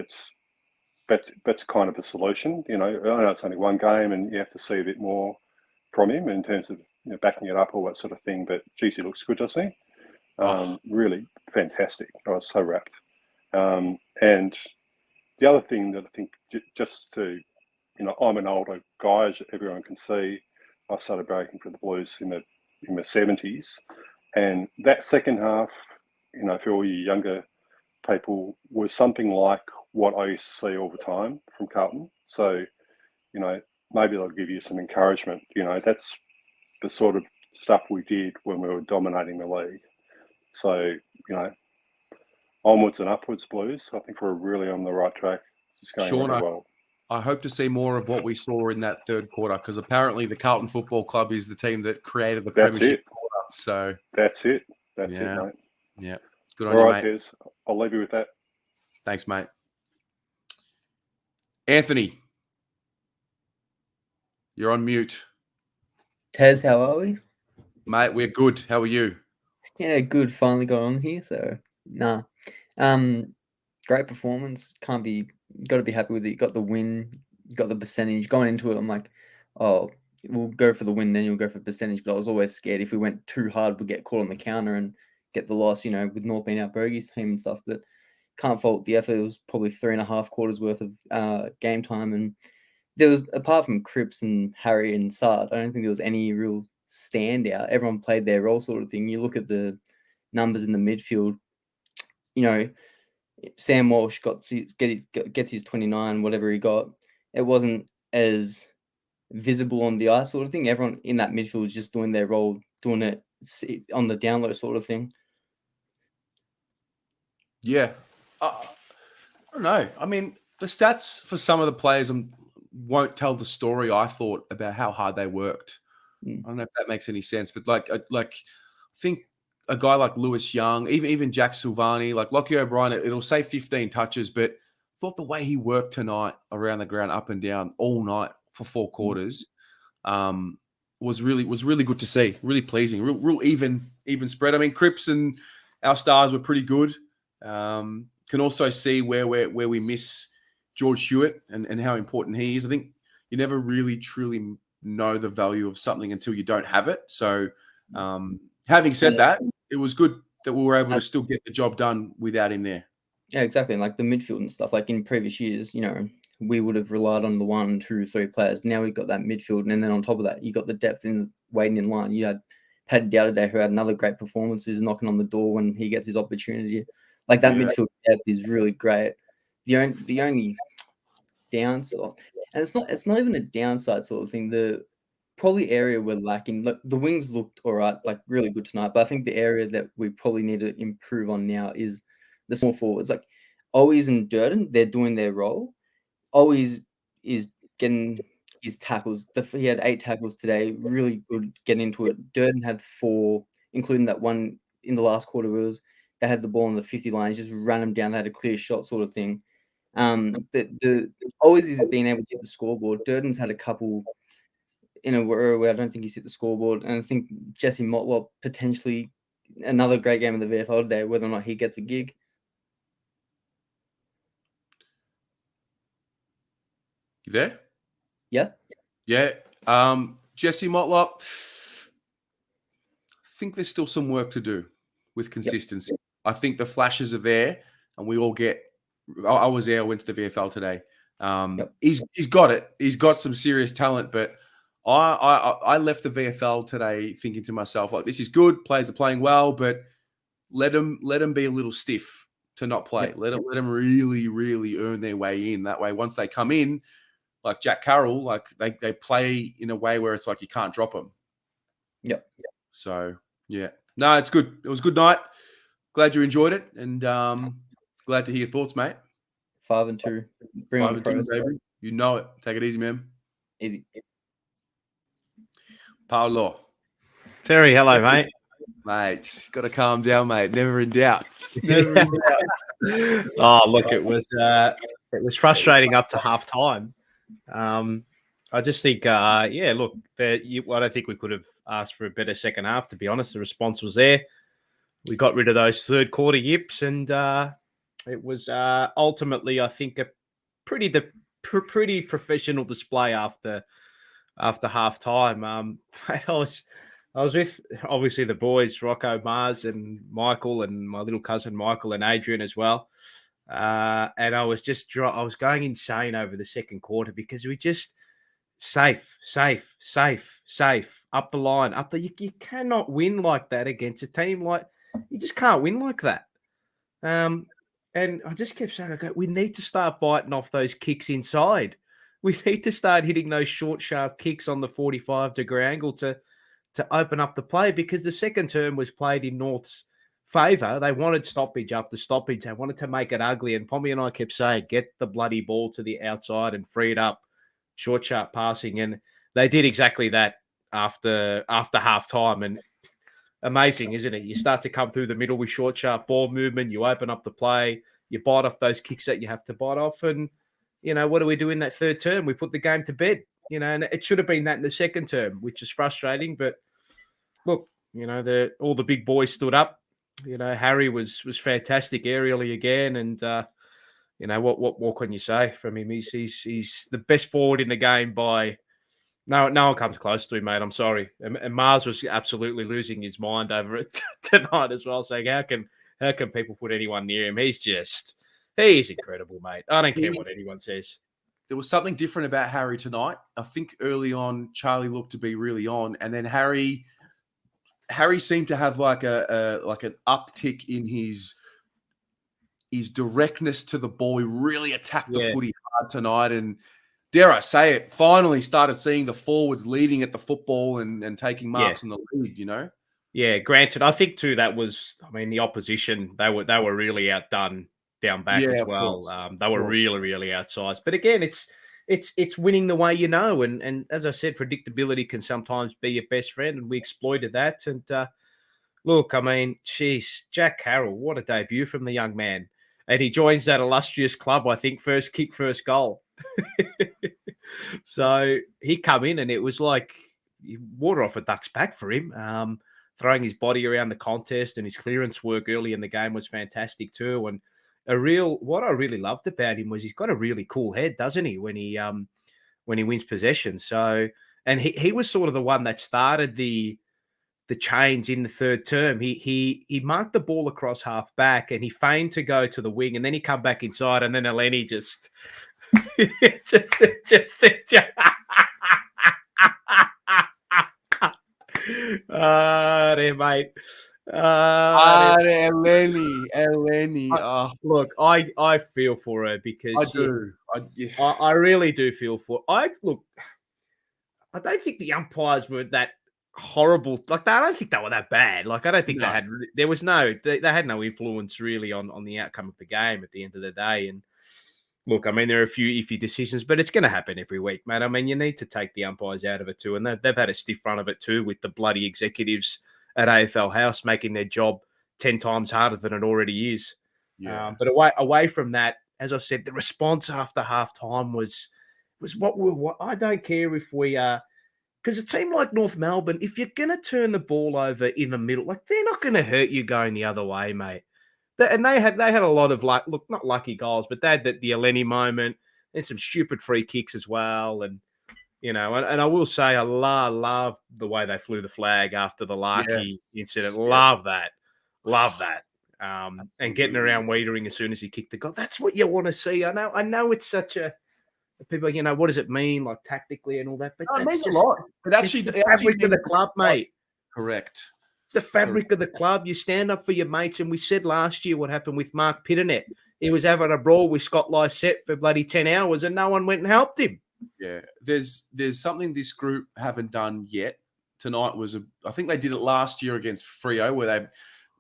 that's kind of a solution. I know it's only one game, and you have to see a bit more from him in terms of backing it up, all that sort of thing. But geez, he looks good, doesn't he? Really fantastic. I was so wrapped. And the other thing that I think, just to, I'm an older guy, as everyone can see. I started breaking for the Blues in the 70s, and that second half, for all you younger people, was something like what I used to see all the time from Carlton. So, maybe they'll give you some encouragement. That's the sort of stuff we did when we were dominating the league. So, onwards and upwards, Blues. I think we're really on the right track. It's going Sean, really well. I hope to see more of what we saw in that third quarter, because apparently the Carlton Football Club is the team that created the premiership quarter. So that's it. That's it, mate. Yeah. Good on you, mate. Piers. I'll leave you with that. Thanks, mate. Anthony, you're on mute. Tez, how are we? Mate, we're good. How are you? Yeah, good. Finally got on here, so great performance. Got to be happy with it. You got the win, you got the percentage. Going into it, I'm like, oh, we'll go for the win, then you'll go for percentage. But I was always scared if we went too hard, we'd get caught on the counter and get the loss, with North being our bogey's team and stuff. But can't fault the effort. It was probably 3.5 quarters worth of game time. And there was, apart from Cripps and Harry and Sard, I don't think there was any real standout. Everyone played their role, sort of thing. You look at the numbers in the midfield, Sam Walsh gets his 29, whatever he got. It wasn't as visible on the ice, sort of thing. Everyone in that midfield was just doing their role, doing it on the down low, sort of thing. Yeah. I don't know. I mean, the stats for some of the players won't tell the story, I thought, about how hard they worked. I don't know if that makes any sense, but I think a guy like Lewis Young, even Jack Silvani, like Lockie O'Brien, it'll say 15 touches, but I thought the way he worked tonight around the ground, up and down, all night for 4 quarters, was really good to see. Really pleasing. Real even spread. I mean, Cripps and our stars were pretty good. Can also see where we miss George Hewitt and how important he is. I think you never really truly know the value of something until you don't have it. So having said that, it was good that we were able to still get the job done without him there. Yeah, exactly. And like the midfield and stuff, like in previous years, we would have relied on the 1, 2, 3 players. But now we've got that midfield. And then on top of that, you got the depth in waiting in line. You had Paddy Dowday, who had another great performance, who's knocking on the door when he gets his opportunity. Like that midfield depth is really great. The only downside, and it's not even a downside sort of thing. The probably area we're lacking. Look, the wings looked all right, like really good tonight. But I think the area that we probably need to improve on now is the small forwards. Like Owies and Durden, they're doing their role. Owies is getting his tackles. He had 8 tackles today. Really good getting into it. Durden had 4, including that one in the last quarter. They had the ball on the 50 line, just ran them down. They had a clear shot sort of thing. But the always is being able to get the scoreboard. Durden's had a couple in a row where I don't think he's hit the scoreboard. And I think Jesse Motlop potentially another great game of the VFL today, whether or not he gets a gig. You there? Yeah. Yeah. Jesse Motlop, I think there's still some work to do with consistency. I think the flashes are there, and we all get. I was there. I went to the VFL today. He's got it. He's got some serious talent, but I left the VFL today thinking to myself, like, this is good. Players are playing well, but let them be a little stiff to not play. Yep. Let them really, really earn their way in. That way, once they come in, like Jack Carroll, like they play in a way where it's like you can't drop them. Yep. So yeah, no, it's good. It was a good night. Glad you enjoyed it, and glad to hear your thoughts, mate. 5-2. Bring on the 5-2, Crows. baby. You know it. Take it easy, man. Easy. Paolo. Terry, hello, mate. Mate, got to calm down, mate. Never in doubt. Never in doubt. Oh, look, it was frustrating up to half time. I just think, I don't think we could have asked for a better second half, to be honest. The response was there. We got rid of those third quarter yips, and it was ultimately, I think, a pretty professional display after half time. I was with obviously the boys, Rocco, Mars, and Michael, and my little cousin Michael and Adrian as well. And I was going insane over the second quarter because we just safe up the line, you cannot win like that against a team like you just can't win like that. And I just kept saying, we need to start biting off those kicks inside. We need to start hitting those short, sharp kicks on the 45-degree angle to open up the play, because the second term was played in North's favour. They wanted stoppage after stoppage. They wanted to make it ugly. And Pommy and I kept saying, get the bloody ball to the outside and free it up, short, sharp passing. And they did exactly that after half time. And amazing, isn't it? You start to come through the middle with short, sharp ball movement. You open up the play. You bite off those kicks that you have to bite off. And, what do we do in that third term? We put the game to bed. And it should have been that in the second term, which is frustrating. But look, all the big boys stood up. Harry was fantastic aerially again, and what more can you say from him? He's the best forward in the game by no one comes close to him, mate. I'm sorry. And Mars was absolutely losing his mind over it tonight as well, saying how can people put anyone near him? He's incredible, mate. I don't care what anyone says. There was something different about Harry tonight. I think early on, Charlie looked to be really on, and then Harry seemed to have like an uptick in his directness to the ball. He really attacked the footy hard tonight, and dare I say it, finally started seeing the forwards leading at the football and taking marks on the lead. Yeah, granted, I think too that was. The opposition they were really outdone down back as well. They were really, really outsized. But again, it's winning the way and as I said, predictability can sometimes be your best friend, and we exploited that. And look, Jack Carroll, what a debut from the young man. And he joins that illustrious club, I think, first kick, first goal. So he come in and it was like water off a duck's back for him. Throwing his body around the contest, and his clearance work early in the game was fantastic too. And what I really loved about him was he's got a really cool head, doesn't he? When he wins possession. So, and he was sort of the one that started the change in the third term. He marked the ball across half back, and he feigned to go to the wing, and then he come back inside, and then Eleni just there, mate. Eleni. Look, I feel for her because I do. I really do feel for. I don't think the umpires were that horrible. Like, I don't think they were that bad. Like, I don't think they had no influence really on the outcome of the game at the end of the day. And look, there are a few iffy decisions, but it's going to happen every week, mate. You need to take the umpires out of it too, and they've had a stiff run of it too with the bloody executives at AFL House making their job 10 times harder than it already is. Yeah. But away from that, as I said, the response after half time was what I don't care if we because a team like North Melbourne, if you're going to turn the ball over in the middle, like, they're not going to hurt you going the other way, mate. And they had a lot of not lucky goals, but they had the Eleni moment and some stupid free kicks as well. And And I will say I love the way they flew the flag after the Larky incident. Love that. And getting around Wiedering as soon as he kicked the goal. That's what you want to see. I know it's such a people, what does it mean, like tactically and all that? But it that's means just a lot. It's the fabric of the club, mate. Correct. It's the fabric of the club. You stand up for your mates. And we said last year what happened with Mark Pitternet. He was having a brawl with Scott Lysette for bloody 10 hours and no one went and helped him. Yeah, there's something this group haven't done yet. Tonight I think they did it last year against Freo, where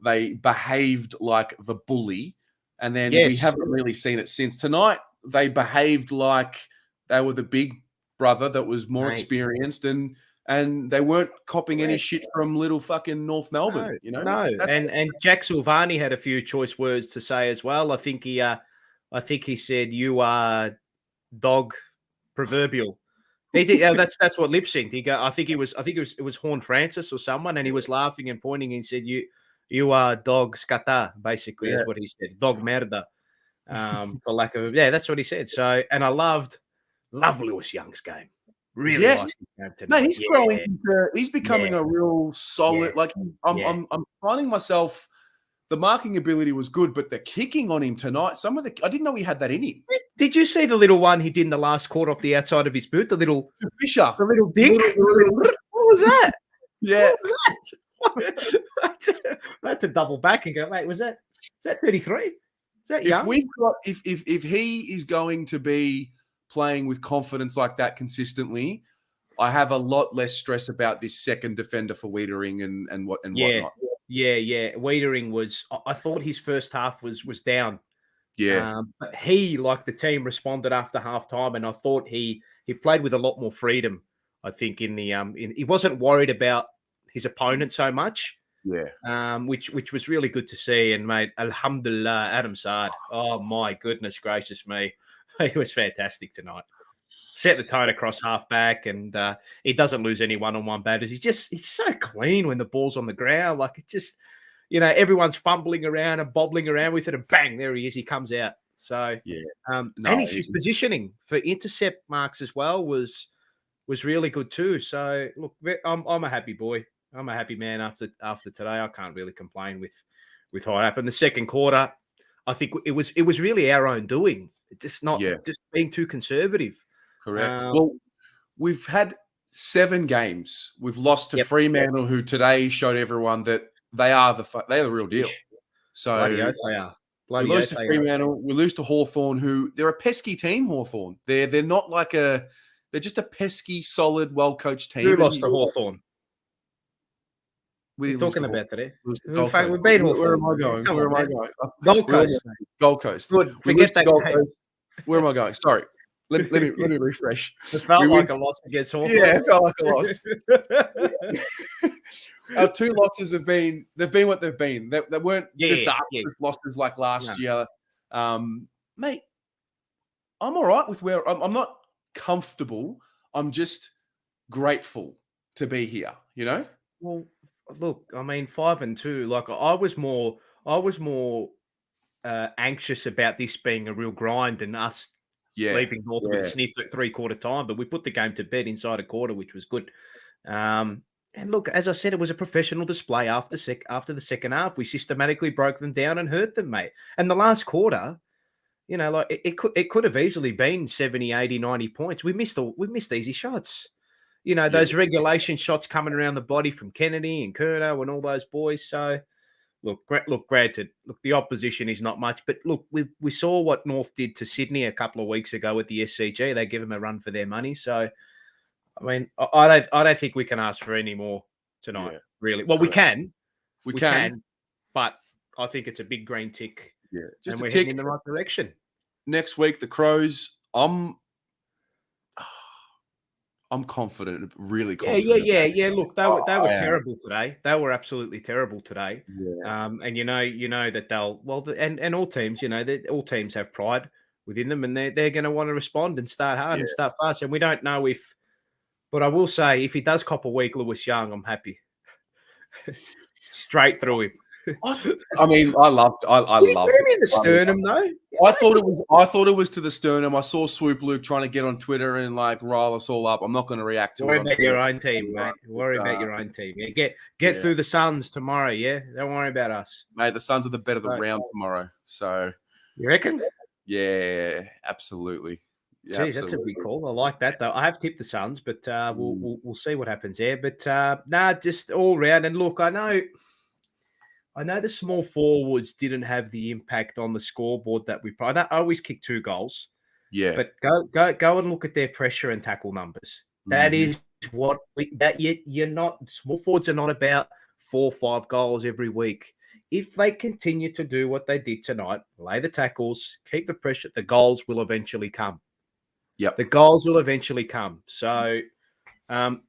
they behaved like the bully, and then we haven't really seen it since. Tonight they behaved like they were the big brother that was more experienced, and they weren't copying any shit from little fucking North Melbourne. No. And Jack Silvani had a few choice words to say as well. I think he said, "You are dog." Proverbial. He did. That's what lip synced. I think it was Horn Francis or someone, and he was laughing and pointing and said, "You are dog scata." Basically, is what he said. Dog merda. For lack of that's what he said. So, and I love Lewis Young's game. Really, yes. liked his game tonight. No, he's growing. He's becoming a real solid. Like I'm finding myself. The marking ability was good, but the kicking on him tonight, I didn't know he had that in him. Did you see the little one he did in the last quarter off the outside of his boot? The little Fisher, the little dick. What was that? Yeah, what was that? I had to double back and go, mate. Is that 33? Is that young? If he is going to be playing with confidence like that consistently, I have a lot less stress about this second defender for Wiedering and whatnot. Yeah. Wiedering I thought his first half was down. Yeah. But he, like the team, responded after half time, and I thought he played with a lot more freedom. I think he wasn't worried about his opponent so much. Yeah. Which was really good to see. And mate, alhamdulillah, Adam Saad. Oh my goodness gracious me. He was fantastic tonight. Set the tone across halfback, and he doesn't lose any one-on-one batters. He's so clean when the ball's on the ground. Like it just, everyone's fumbling around and bobbling around with it, and bang, there he is. He comes out. So and his positioning for intercept marks as well was really good too. So look, I'm a happy boy. I'm a happy man after today. I can't really complain with how it happened. The second quarter, I think it was really our own doing. Just being too conservative. Correct. Well, we've had 7 games. We've lost to Fremantle, who today showed everyone that they're the real deal. So bloody oath they are. We lose to Fremantle. We lose to Hawthorn, who they're a pesky team. Hawthorn. They're not like they're just a pesky, solid, well coached team. Who lost to Hawthorn? We're talking about today. We beat Hawthorn. Where am I going? Come Where on, am I man. going? Gold Coast. Gold Coast. Good. We Forget lose to that Gold game. Coast. Where am I going? Sorry. Let me refresh. It felt like a loss against Hawthorn. Yeah, it felt like a loss. Our 2 losses they've been what they've been. They weren't disastrous losses like last year. Mate, I'm all right with where I'm not comfortable. I'm just grateful to be here, Well, look, I mean, 5-2. Like I was more anxious about this being a real grind and us leaving North with a sniff at 3/4 time, but we put the game to bed inside a quarter, which was good. And look, as I said, it was a professional display after the second half. We systematically broke them down and hurt them, mate. And the last quarter, like it could have easily been 70, 80, 90 points. We missed easy shots. Those regulation shots coming around the body from Kennedy and Curnow and all those boys. So granted, the opposition is not much, but look, we saw what North did to Sydney a couple of weeks ago at the SCG. They give them a run for their money. So, I mean, I don't think we can ask for any more tonight, really. Well, we can, but I think it's a big green tick. Yeah, and we're heading in the right direction. Next week, the Crows. I'm confident, really confident. Yeah. Look, they were terrible today. They were absolutely terrible today. Yeah. And you know that they'll and all teams, all teams have pride within them, and they're going to want to respond and start hard and start fast. And we don't know but I will say, if he does cop a week, Lewis Young, I'm happy. Straight through him. I mean, I loved Put him in the it. sternum, though. I thought it was to the sternum. I saw Swoop Luke trying to get on Twitter and like rile us all up. I'm not going to react to Worry it. about your own team, mate. Worry about your own team. Yeah, get through the Suns tomorrow. Yeah, don't worry about us, mate. The Suns are the bet of the round tomorrow. So you reckon? Yeah, absolutely. Yeah, Geez, that's a big call. I like that though. I have tipped the Suns, but we'll see what happens there. But just all round. And look, I know the small forwards didn't have the impact on the scoreboard that we. I always kick 2 goals. Yeah, but go and look at their pressure and tackle numbers. That is what you're not. Small forwards are not about 4 or 5 goals every week. If they continue to do what they did tonight, lay the tackles, keep the pressure, the goals will eventually come. Yep. The goals will eventually come. So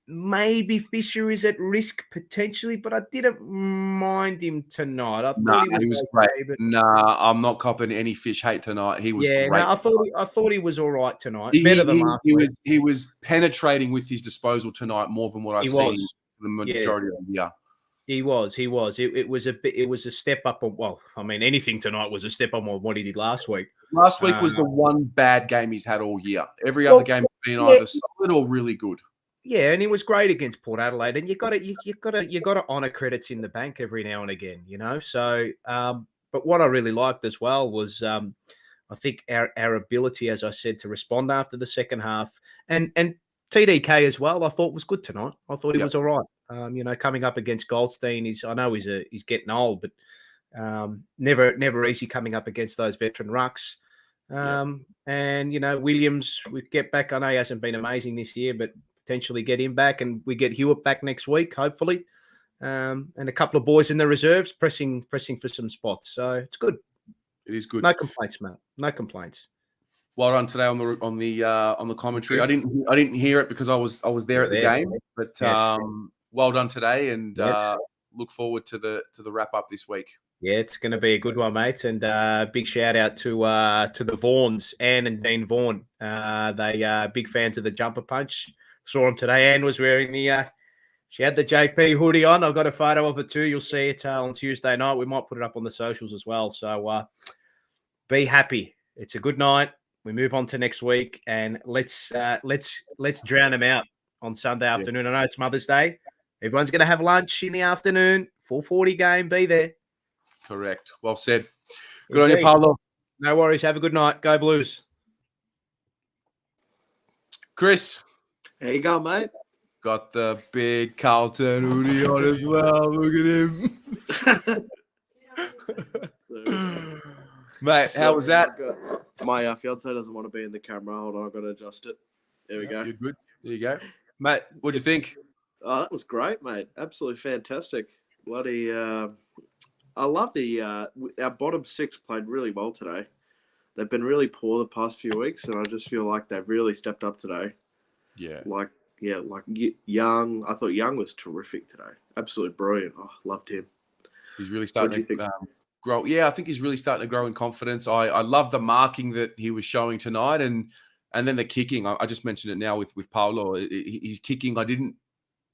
maybe Fisher is at risk potentially, but I didn't mind him tonight. I thought he was okay, great. Nah, I'm not copping any Fish hate tonight. He was great. No, I thought he was all right tonight. Better than last week. He was penetrating with his disposal tonight more than what I've seen the majority of the year. He was. It was a step up on. Well, I mean, anything tonight was a step up on what he did last week. Last week was the one bad game he's had all year. Every other game has been either solid or really good. Yeah, and he was great against Port Adelaide. And you got to honour credits in the bank every now and again, you know. So, but what I really liked as well was, I think our ability, as I said, to respond after the second half, and TDK as well. I thought was good tonight. I thought he was all right. You know, coming up against Goldstein, I know he's getting old, but never easy coming up against those veteran rucks. And you know, Williams, we get back. I know he hasn't been amazing this year, but potentially get him back, and we get Hewitt back next week, hopefully. And a couple of boys in the reserves pressing for some spots. So it's good. It is good. No complaints, Matt. No complaints. Well done today on the commentary. I didn't hear it because I was there at the game, but well done today, and look forward to the wrap up this week. Yeah, it's going to be a good one, mate. And big shout out to the Vaughns, Anne and Dean Vaughan. They are big fans of the jumper punch. Saw them today. Anne was wearing she had the JP hoodie on. I've got a photo of it too. You'll see it on Tuesday night. We might put it up on the socials as well. So be happy. It's a good night. We move on to next week, and let's drown them out on Sunday afternoon. I know it's Mother's Day. Everyone's going to have lunch in the afternoon. 4:40 game. Be there. Correct. Well said. Good on you, Paulo. No worries. Have a good night. Go Blues. Chris. How you going, mate? Got the big Carlton hoodie on as well. Look at him. Mate, how was that? My fiance doesn't want to be in the camera. Hold on, I've got to adjust it. There we go. You're good. There you go. Mate, what'd you think? Oh, that was great, mate. Absolutely fantastic. Bloody, I love our bottom 6 played really well today. They've been really poor the past few weeks, and I just feel like they've really stepped up today. Yeah. Like Young. I thought Young was terrific today. Absolutely brilliant. Oh, loved him. He's really starting to grow. Yeah, I think he's really starting to grow in confidence. I love the marking that he was showing tonight, and then the kicking. I just mentioned it now with Paulo. He's kicking. I didn't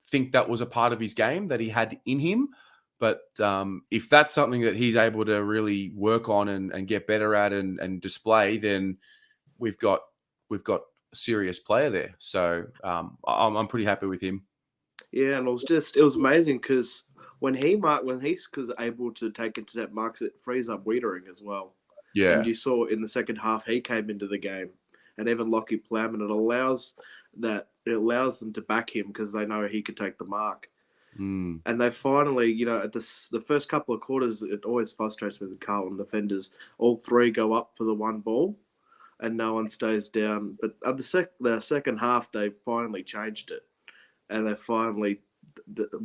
think that was a part of his game that he had in him. But if that's something that he's able to really work on and get better at and display, then we've got a serious player there. So I'm pretty happy with him. Yeah, and it was amazing because when he's able to take intercept marks, it frees up Wiedering as well. Yeah, and you saw in the second half he came into the game, and even Lockie Plowman, it allows them to back him because they know he could take the mark. And they finally, you know, at the first couple of quarters, it always frustrates me with Carlton defenders. All 3 go up for the one ball, and no one stays down. But at the second half, they finally changed it, and they finally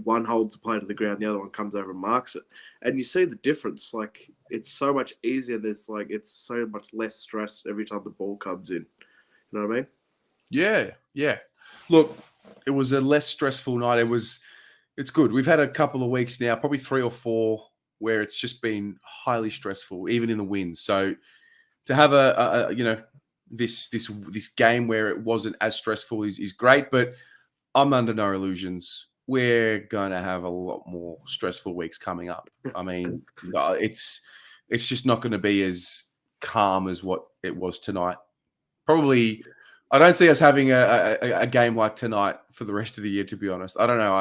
one holds the play to the ground, the other one comes over and marks it, and you see the difference. Like it's so much easier. It's so much less stress every time the ball comes in. You know what I mean? Yeah. Look, it was a less stressful night. It's good. We've had a couple of weeks now, probably 3 or 4, where it's just been highly stressful, even in the wins. So to have this game where it wasn't as stressful is great. But I'm under no illusions. we're going to have a lot more stressful weeks coming up. I mean, it's just not going to be as calm as what it was tonight. Probably, I don't see us having a game like tonight for the rest of the year, to be honest. I don't know.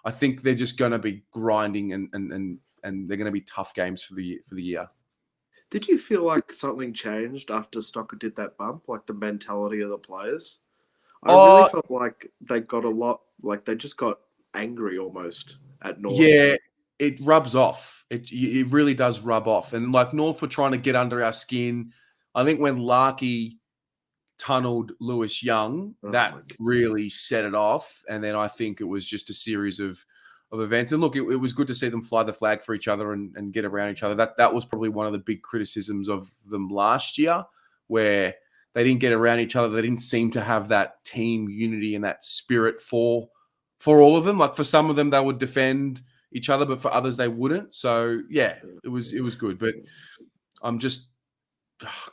I think they're just going to be grinding and they're going to be tough games for the year. Did you feel like something changed after Stocker did that bump, like the mentality of the players? I really felt like they got a lot, like they just got angry almost at North. Yeah, it rubs off. It really does rub off. And like North were trying to get under our skin. I think when Larkey tunneled Lewis Young, that really set it off. And then I think it was just a series of events. And look, it was good to see them fly the flag for each other and get around each other. That was probably one of the big criticisms of them last year, where they didn't get around each other. They didn't seem to have that team unity and that spirit for all of them. Like for some of them, they would defend each other, but for others, they wouldn't. So yeah, it was good. But I'm just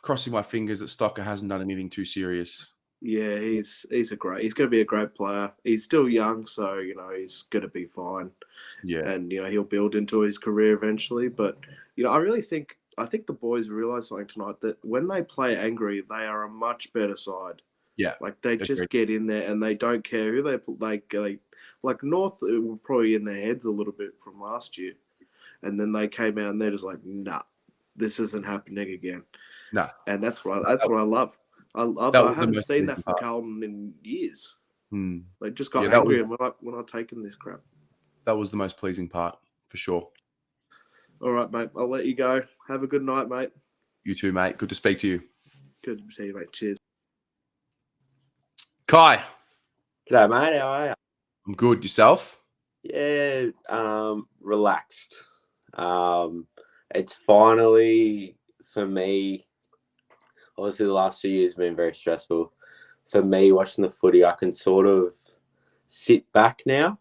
crossing my fingers that Stocker hasn't done anything too serious. Yeah, he's going to be a great player. He's still young, so he's going to be fine. Yeah, and he'll build into his career eventually. But I think the boys realize something tonight, that when they play angry, they are a much better side. Yeah, like they just get in there and they don't care who they like North were probably in their heads a little bit from last year, and then they came out and they're just like, nah, this isn't happening again. No, and that's what I love. I haven't seen that from Carlton in years. They just got angry and we're not taking this crap. That was the most pleasing part, for sure. All right, mate. I'll let you go. Have a good night, mate. You too, mate. Good to speak to you. Good to see you, mate. Cheers. Kai. G'day, mate. How are you? I'm good. Yourself? Yeah, relaxed. It's finally, for me, obviously the last 2 years have been very stressful. For me, watching the footy, I can sort of sit back now,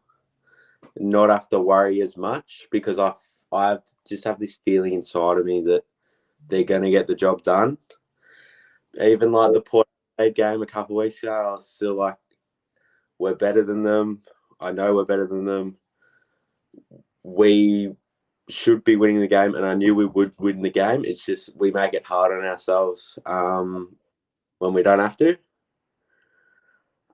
not have to worry as much, because I just have this feeling inside of me that they're going to get the job done. Even like the Port Adelaide game a couple of weeks ago, I was still like, we're better than them. I know we're better than them. We should be winning the game, and I knew we would win the game. It's just we make it hard on ourselves when we don't have to.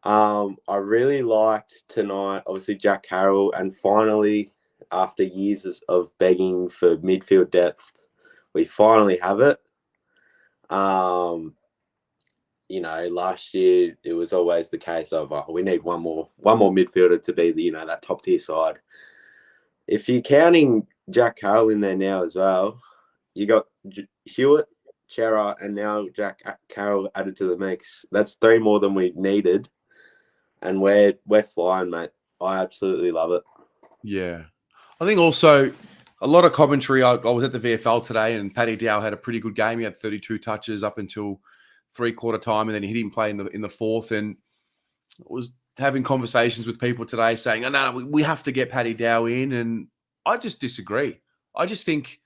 I really liked tonight, obviously, Jack Carroll, and finally, after years of begging for midfield depth, we finally have it. Last year it was always the case of we need one more midfielder to be the that top tier side. If you're counting Jack Carroll in there now as well, you got Hewitt, Chera, and now Jack Carroll added to the mix. That's 3 more than we needed, and we're flying, mate. I absolutely love it. Yeah, I think also a lot of commentary. I was at the VFL today, and Paddy Dow had a pretty good game. He had 32 touches up until 3/4 time, and then he didn't play in the fourth. And I was having conversations with people today saying, "Oh, no, we have to get Paddy Dow in," and I just disagree. I just think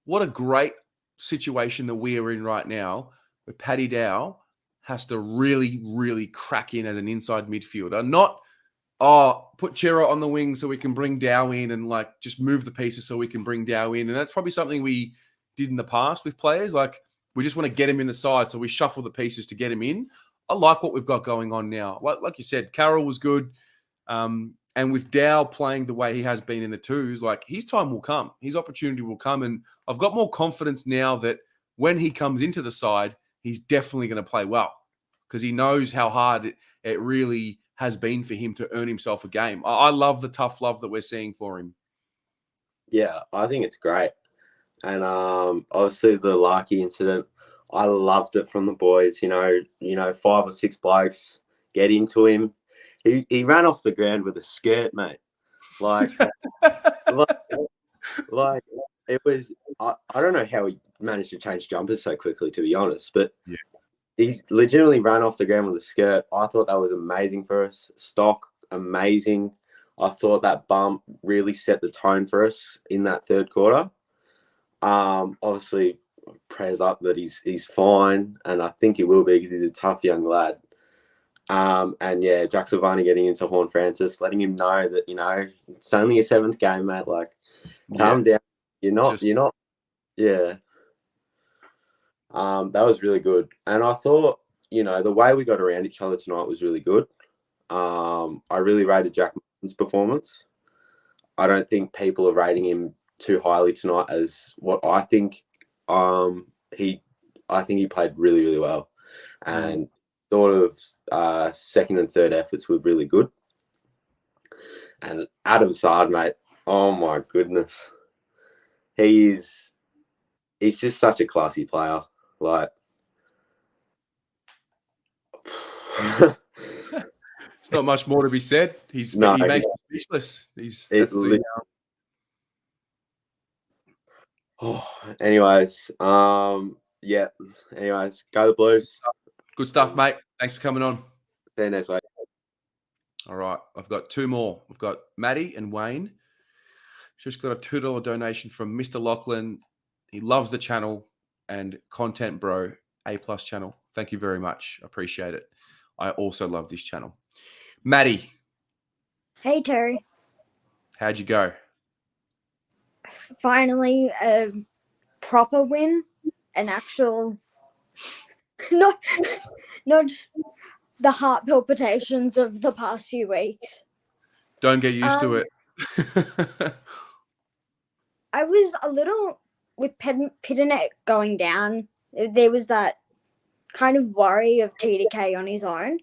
what a great situation that we are in right now, where Paddy Dow has to really, really crack in as an inside midfielder, not put Chera on the wing so we can bring Dow in and like just move the pieces so we can bring Dow in. And that's probably something we did in the past with players. Like we just want to get him in the side, so we shuffle the pieces to get him in. I like what we've got going on now. Like you said, Carroll was good. And with Dow playing the way he has been in the twos, like his time will come. His opportunity will come. And I've got more confidence now that when he comes into the side, he's definitely going to play well, because he knows how hard it really has been for him to earn himself a game. I love the tough love that we're seeing for him. Yeah, I think it's great. And obviously the Larkey incident, I loved it from the boys. 5 or 6 blokes get into him. He ran off the ground with a skirt, mate. Like it was. I don't know how he managed to change jumpers so quickly, to be honest. But yeah, he legitimately ran off the ground with a skirt. I thought that was amazing for us. Stock, amazing. I thought that bump really set the tone for us in that 3rd quarter. Obviously, prayers up that he's fine, and I think he will be, because he's a tough young lad. And yeah, Jack Silvani getting into Horn Francis, letting him know that, it's only your 7th game, mate. Like, calm down. You're not. Yeah. That was really good. And I thought, the way we got around each other tonight was really good. I really rated Jack Martin's performance. I don't think people are rating him too highly tonight as what I think. I think he played really, really well. And sort of second and third efforts were really good. And Adam Sard, mate, oh my goodness. He's just such a classy player. Like, there's not much more to be said. He makes you speechless. Anyways, yeah. Anyways, go the Blues. Good stuff, mate. Thanks for coming on. See you next week. All right, I've got 2 more. We've got Maddie and Wayne. Just got a $2 donation from Mr. Lachlan. He loves the channel and Content Bro A+ channel. Thank you very much. Appreciate it. I also love this channel. Maddie. Hey, Terry. How'd you go? Finally, a proper win. An actual... Not the heart palpitations of the past few weeks. Don't get used to it. I was a little... With Pitternet going down, there was that kind of worry of TDK on his own.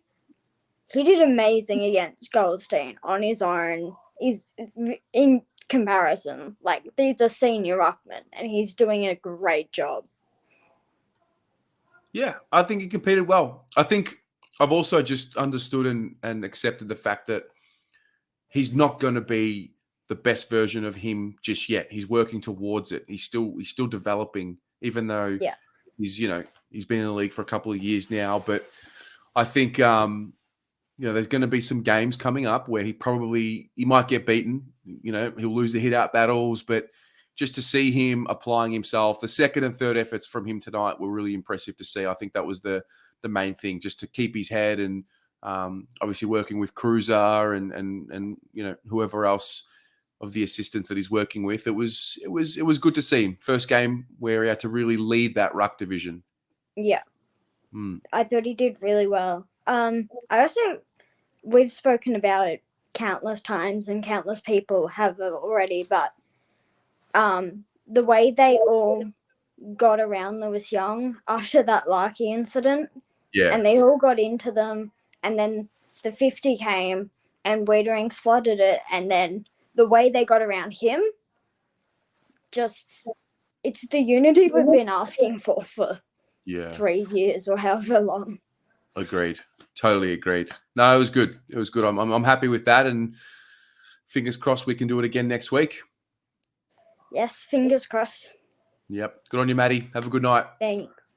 He did amazing against Goldstein on his own. He's in comparison. Like, he's a senior ruckman, and he's doing a great job. Yeah, I think he competed well. I think I've also just understood and accepted the fact that he's not going to be the best version of him just yet. He's working towards it. He's still developing, even though he's been in the league for a couple of years now. But I think there's going to be some games coming up where he might get beaten. He'll lose the hit out battles, but just to see him applying himself, the second and third efforts from him tonight were really impressive to see. I think that was the main thing, just to keep his head and obviously working with Cruiser and whoever else of the assistants that he's working with. It was good to see him. First game where he had to really lead that ruck division. Yeah. I thought he did really well. We've spoken about it countless times and countless people have already, but the way they all got around Lewis Young after that Larky incident, and they all got into them, and then the 50 came and Wiedering slotted it, and then the way they got around him, it's the unity we've been asking for 3 years or however long. Agreed. Totally agreed. No, it was good. It was good. I'm happy with that, and fingers crossed we can do it again next week. Yes, fingers crossed. Yep. Good on you, Maddie. Have a good night. Thanks.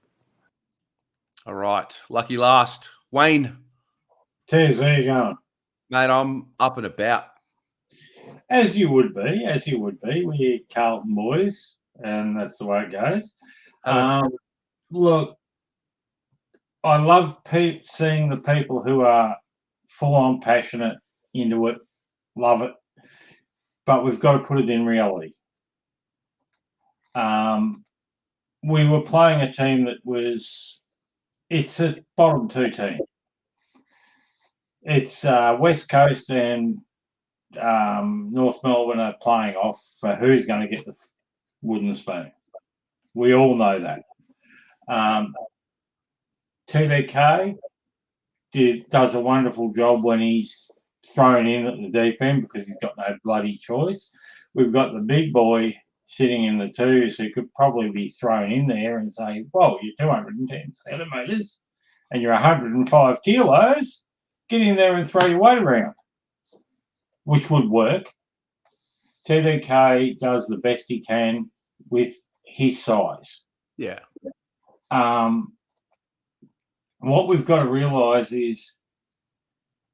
All right. Lucky last. Wayne. Tez, how you going? Mate, I'm up and about. As you would be. We're Carlton boys, and that's the way it goes. Look, I love seeing the people who are full-on passionate into it, love it, but we've got to put it in reality. We were playing a team it's a bottom 2 team. It's West Coast and North Melbourne are playing off for who's going to get the wooden spoon. We all know that. TDK does a wonderful job when he's thrown in at the deep end because he's got no bloody choice. We've got the big boy sitting in the twos who could probably be thrown in there and say, whoa, you're 210 centimetres and you're 105 kilos. Get in there and throw your weight around, which would work. TDK does the best he can with his size. Yeah. What we've got to realise is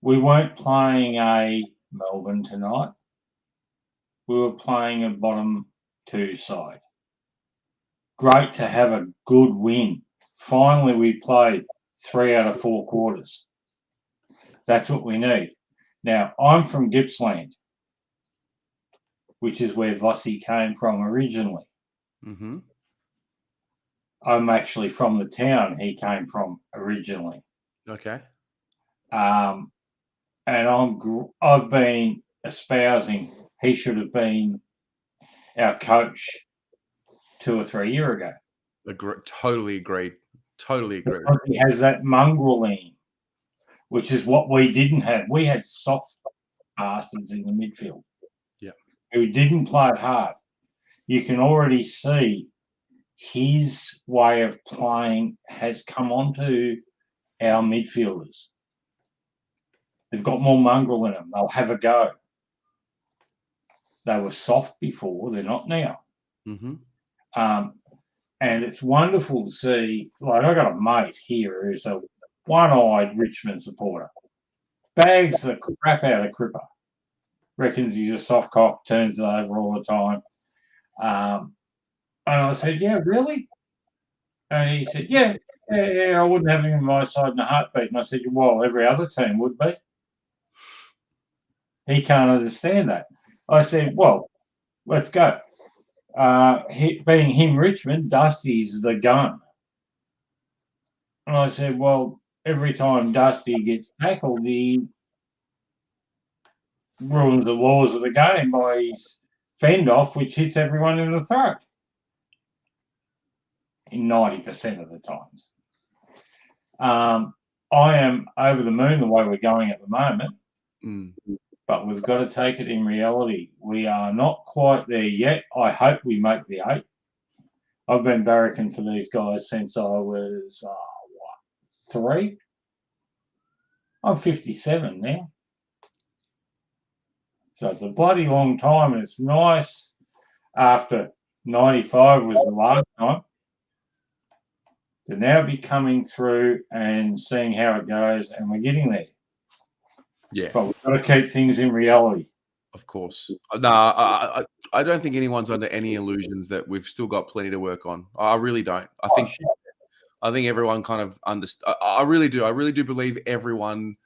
we weren't playing a Melbourne tonight. We were playing a bottom 2 side. Great to have a good win. Finally, we played 3 out of 4 quarters. That's what we need. Now, I'm from Gippsland, which is where Vossi came from originally. Mm-hmm. I'm actually from the town he came from originally. Okay. And I've been espousing he should have been our coach 2 or 3 years ago. Totally agreed. Totally agreed. Because he has that mongrel in him, which is what we didn't have. We had soft bastards in the midfield. Yeah. Who didn't play it hard. You can already see his way of playing has come onto our midfielders. They've got more mongrel in them. They'll have a go. They were soft before. They're not now. Mm-hmm. And it's wonderful to see. Like, I got a mate here who's a one-eyed Richmond supporter. Bags the crap out of Cripper. Reckons he's a soft cock, turns it over all the time. And I said, yeah, really? And he said, yeah, I wouldn't have him on my side in a heartbeat. And I said, well, every other team would be. He can't understand that. I said, well, let's go. Being him, Richmond, Dusty's the gun. And I said, well, every time Dusty gets tackled, he ruins the laws of the game by his fend off, which hits everyone in the throat. In 90% of the times. I am over the moon the way we're going at the moment, but we've got to take it in reality. We are not quite there yet. I hope we make the 8. I've been barracking for these guys since I was, 3? I'm 57 now. So it's a bloody long time, and it's nice after 95 was the last time to now be coming through and seeing how it goes, and we're getting there. Yeah. But we've got to keep things in reality. Of course. No, I don't think anyone's under any illusions that we've still got plenty to work on. I really don't. I think everyone kind of understands. I really do. I really do believe everyone,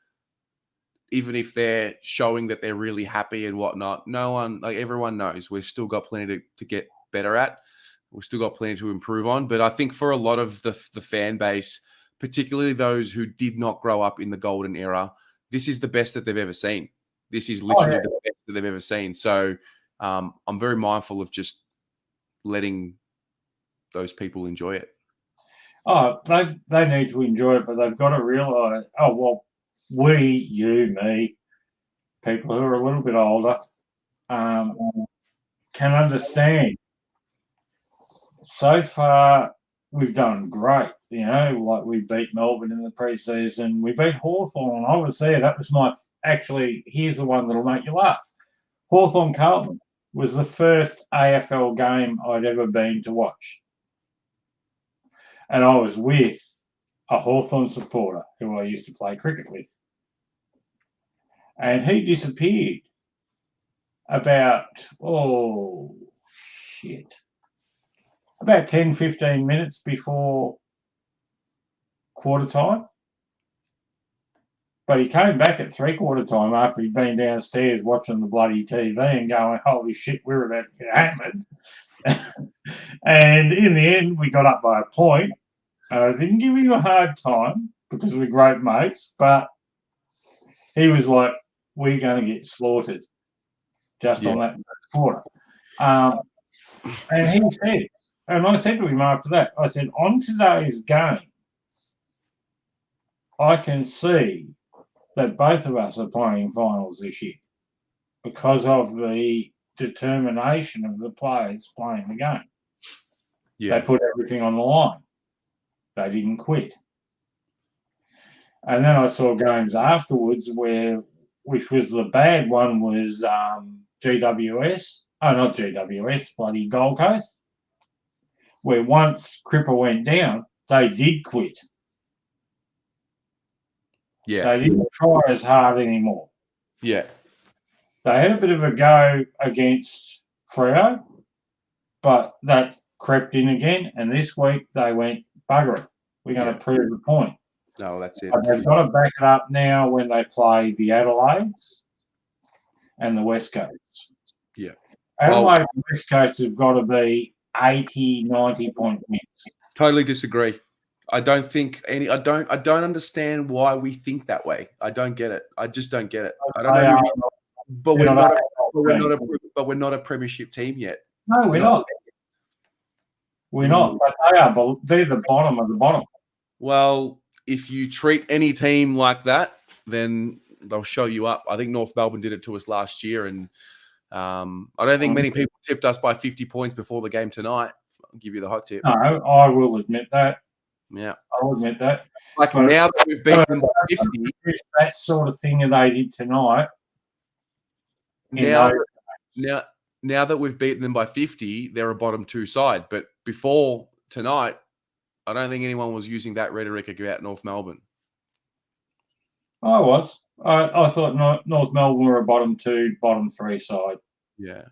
even if they're showing that they're really happy and whatnot, everyone knows we've still got plenty to get better at. We've still got plenty to improve on. But I think for a lot of the fan base, particularly those who did not grow up in the golden era, this is the best that they've ever seen. This is literally the best that they've ever seen. So I'm very mindful of just letting those people enjoy it. Oh, they need to enjoy it, but they've got to realise, you, me, people who are a little bit older, can understand. So far, we've done great. Like we beat Melbourne in the preseason. We beat Hawthorn. I was there. That was here's the one that'll make you laugh. Hawthorn Carlton was the first AFL game I'd ever been to watch. And I was with a Hawthorn supporter who I used to play cricket with. And he disappeared about 10, 15 minutes before quarter time. But he came back at 3/4 time after he'd been downstairs watching the bloody TV and going, holy shit, we're about to get hammered. And in the end, we got up by a point. I didn't give him a hard time because we're great mates, but he was like, we're going to get slaughtered just on that quarter. And he said, and I said to him after that, I said, on today's game, I can see that both of us are playing finals this year because of the determination of the players playing the game. Yeah. They put everything on the line. They didn't quit. And then I saw games afterwards which was the bad one was GWS. Oh, not GWS, bloody Gold Coast. Where once Cripper went down, they did quit. Yeah. They didn't try as hard anymore. Yeah. They had a bit of a go against Freo, but that crept in again. And this week they went, bugger it. We're going to prove the point. No, that's it. But they've got to back it up now when they play the Adelaides and the West Coast. Yeah. Adelaide and West Coast have got to be 80, 90-point wins. Totally disagree. I don't think any. I don't understand why we think that way. I don't get it. I just don't get it. I don't know. But we're not. But we're not a premiership team yet. No, we're not. We're not. But they are. But they're the bottom of the bottom. Well, if you treat any team like that, then they'll show you up. I think North Melbourne did it to us last year, and I don't think many people tipped us by 50 points before the game tonight. I'll give you the hot tip. No, I will admit that. Yeah, I will admit that. Like But now that we've beaten them by 50, that sort of thing that they did tonight. now that we've beaten them by 50, they're a bottom two side. But before tonight, I don't think anyone was using that rhetoric about North Melbourne. I was. I thought North Melbourne were a bottom two, bottom three side. Yeah.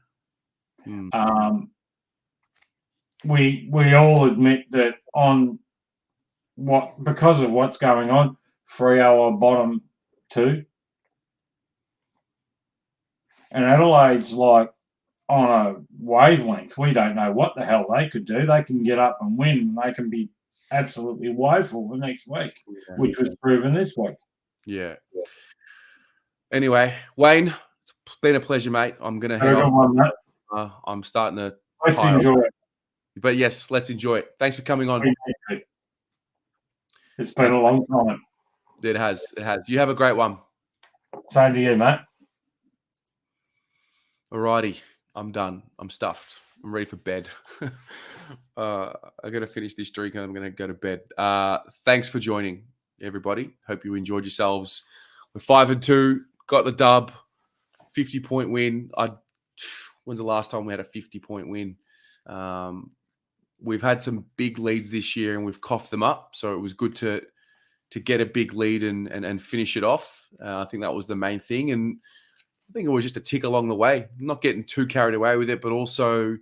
We all admit that because of what's going on, Freo are bottom two. And Adelaide's like on a wavelength. We don't know what the hell they could do. They can get up and win. They can be absolutely woeful the next week, which was proven this week. Yeah. Anyway, Wayne, it's been a pleasure, mate. I'm going to head off. I'm starting to. Let's enjoy it. But yes, let's enjoy it. Thanks for coming on. It's been a long time. It has. It has. You have a great one. Same to you, mate. Alrighty. I'm done. I'm stuffed. I'm ready for bed. I got to finish this drink and I'm going to go to bed. Thanks for joining, everybody. Hope you enjoyed yourselves. We're 5-2. Got the dub. 50-point win. When's the last time we had a 50-point win? We've had some big leads this year and we've coughed them up. So it was good to get a big lead and finish it off. I think that was the main thing. And I think it was just a tick along the way. I'm not getting too carried away with it, but also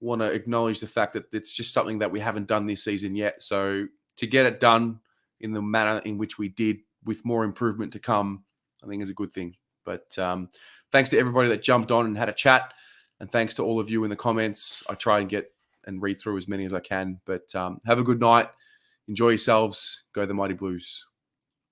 want to acknowledge the fact that it's just something that we haven't done this season yet. So to get it done in the manner in which we did with more improvement to come, I think is a good thing. But thanks to everybody that jumped on and had a chat. And thanks to all of you in the comments. I try and get and read through as many as I can. But have a good night. Enjoy yourselves. Go the Mighty Blues.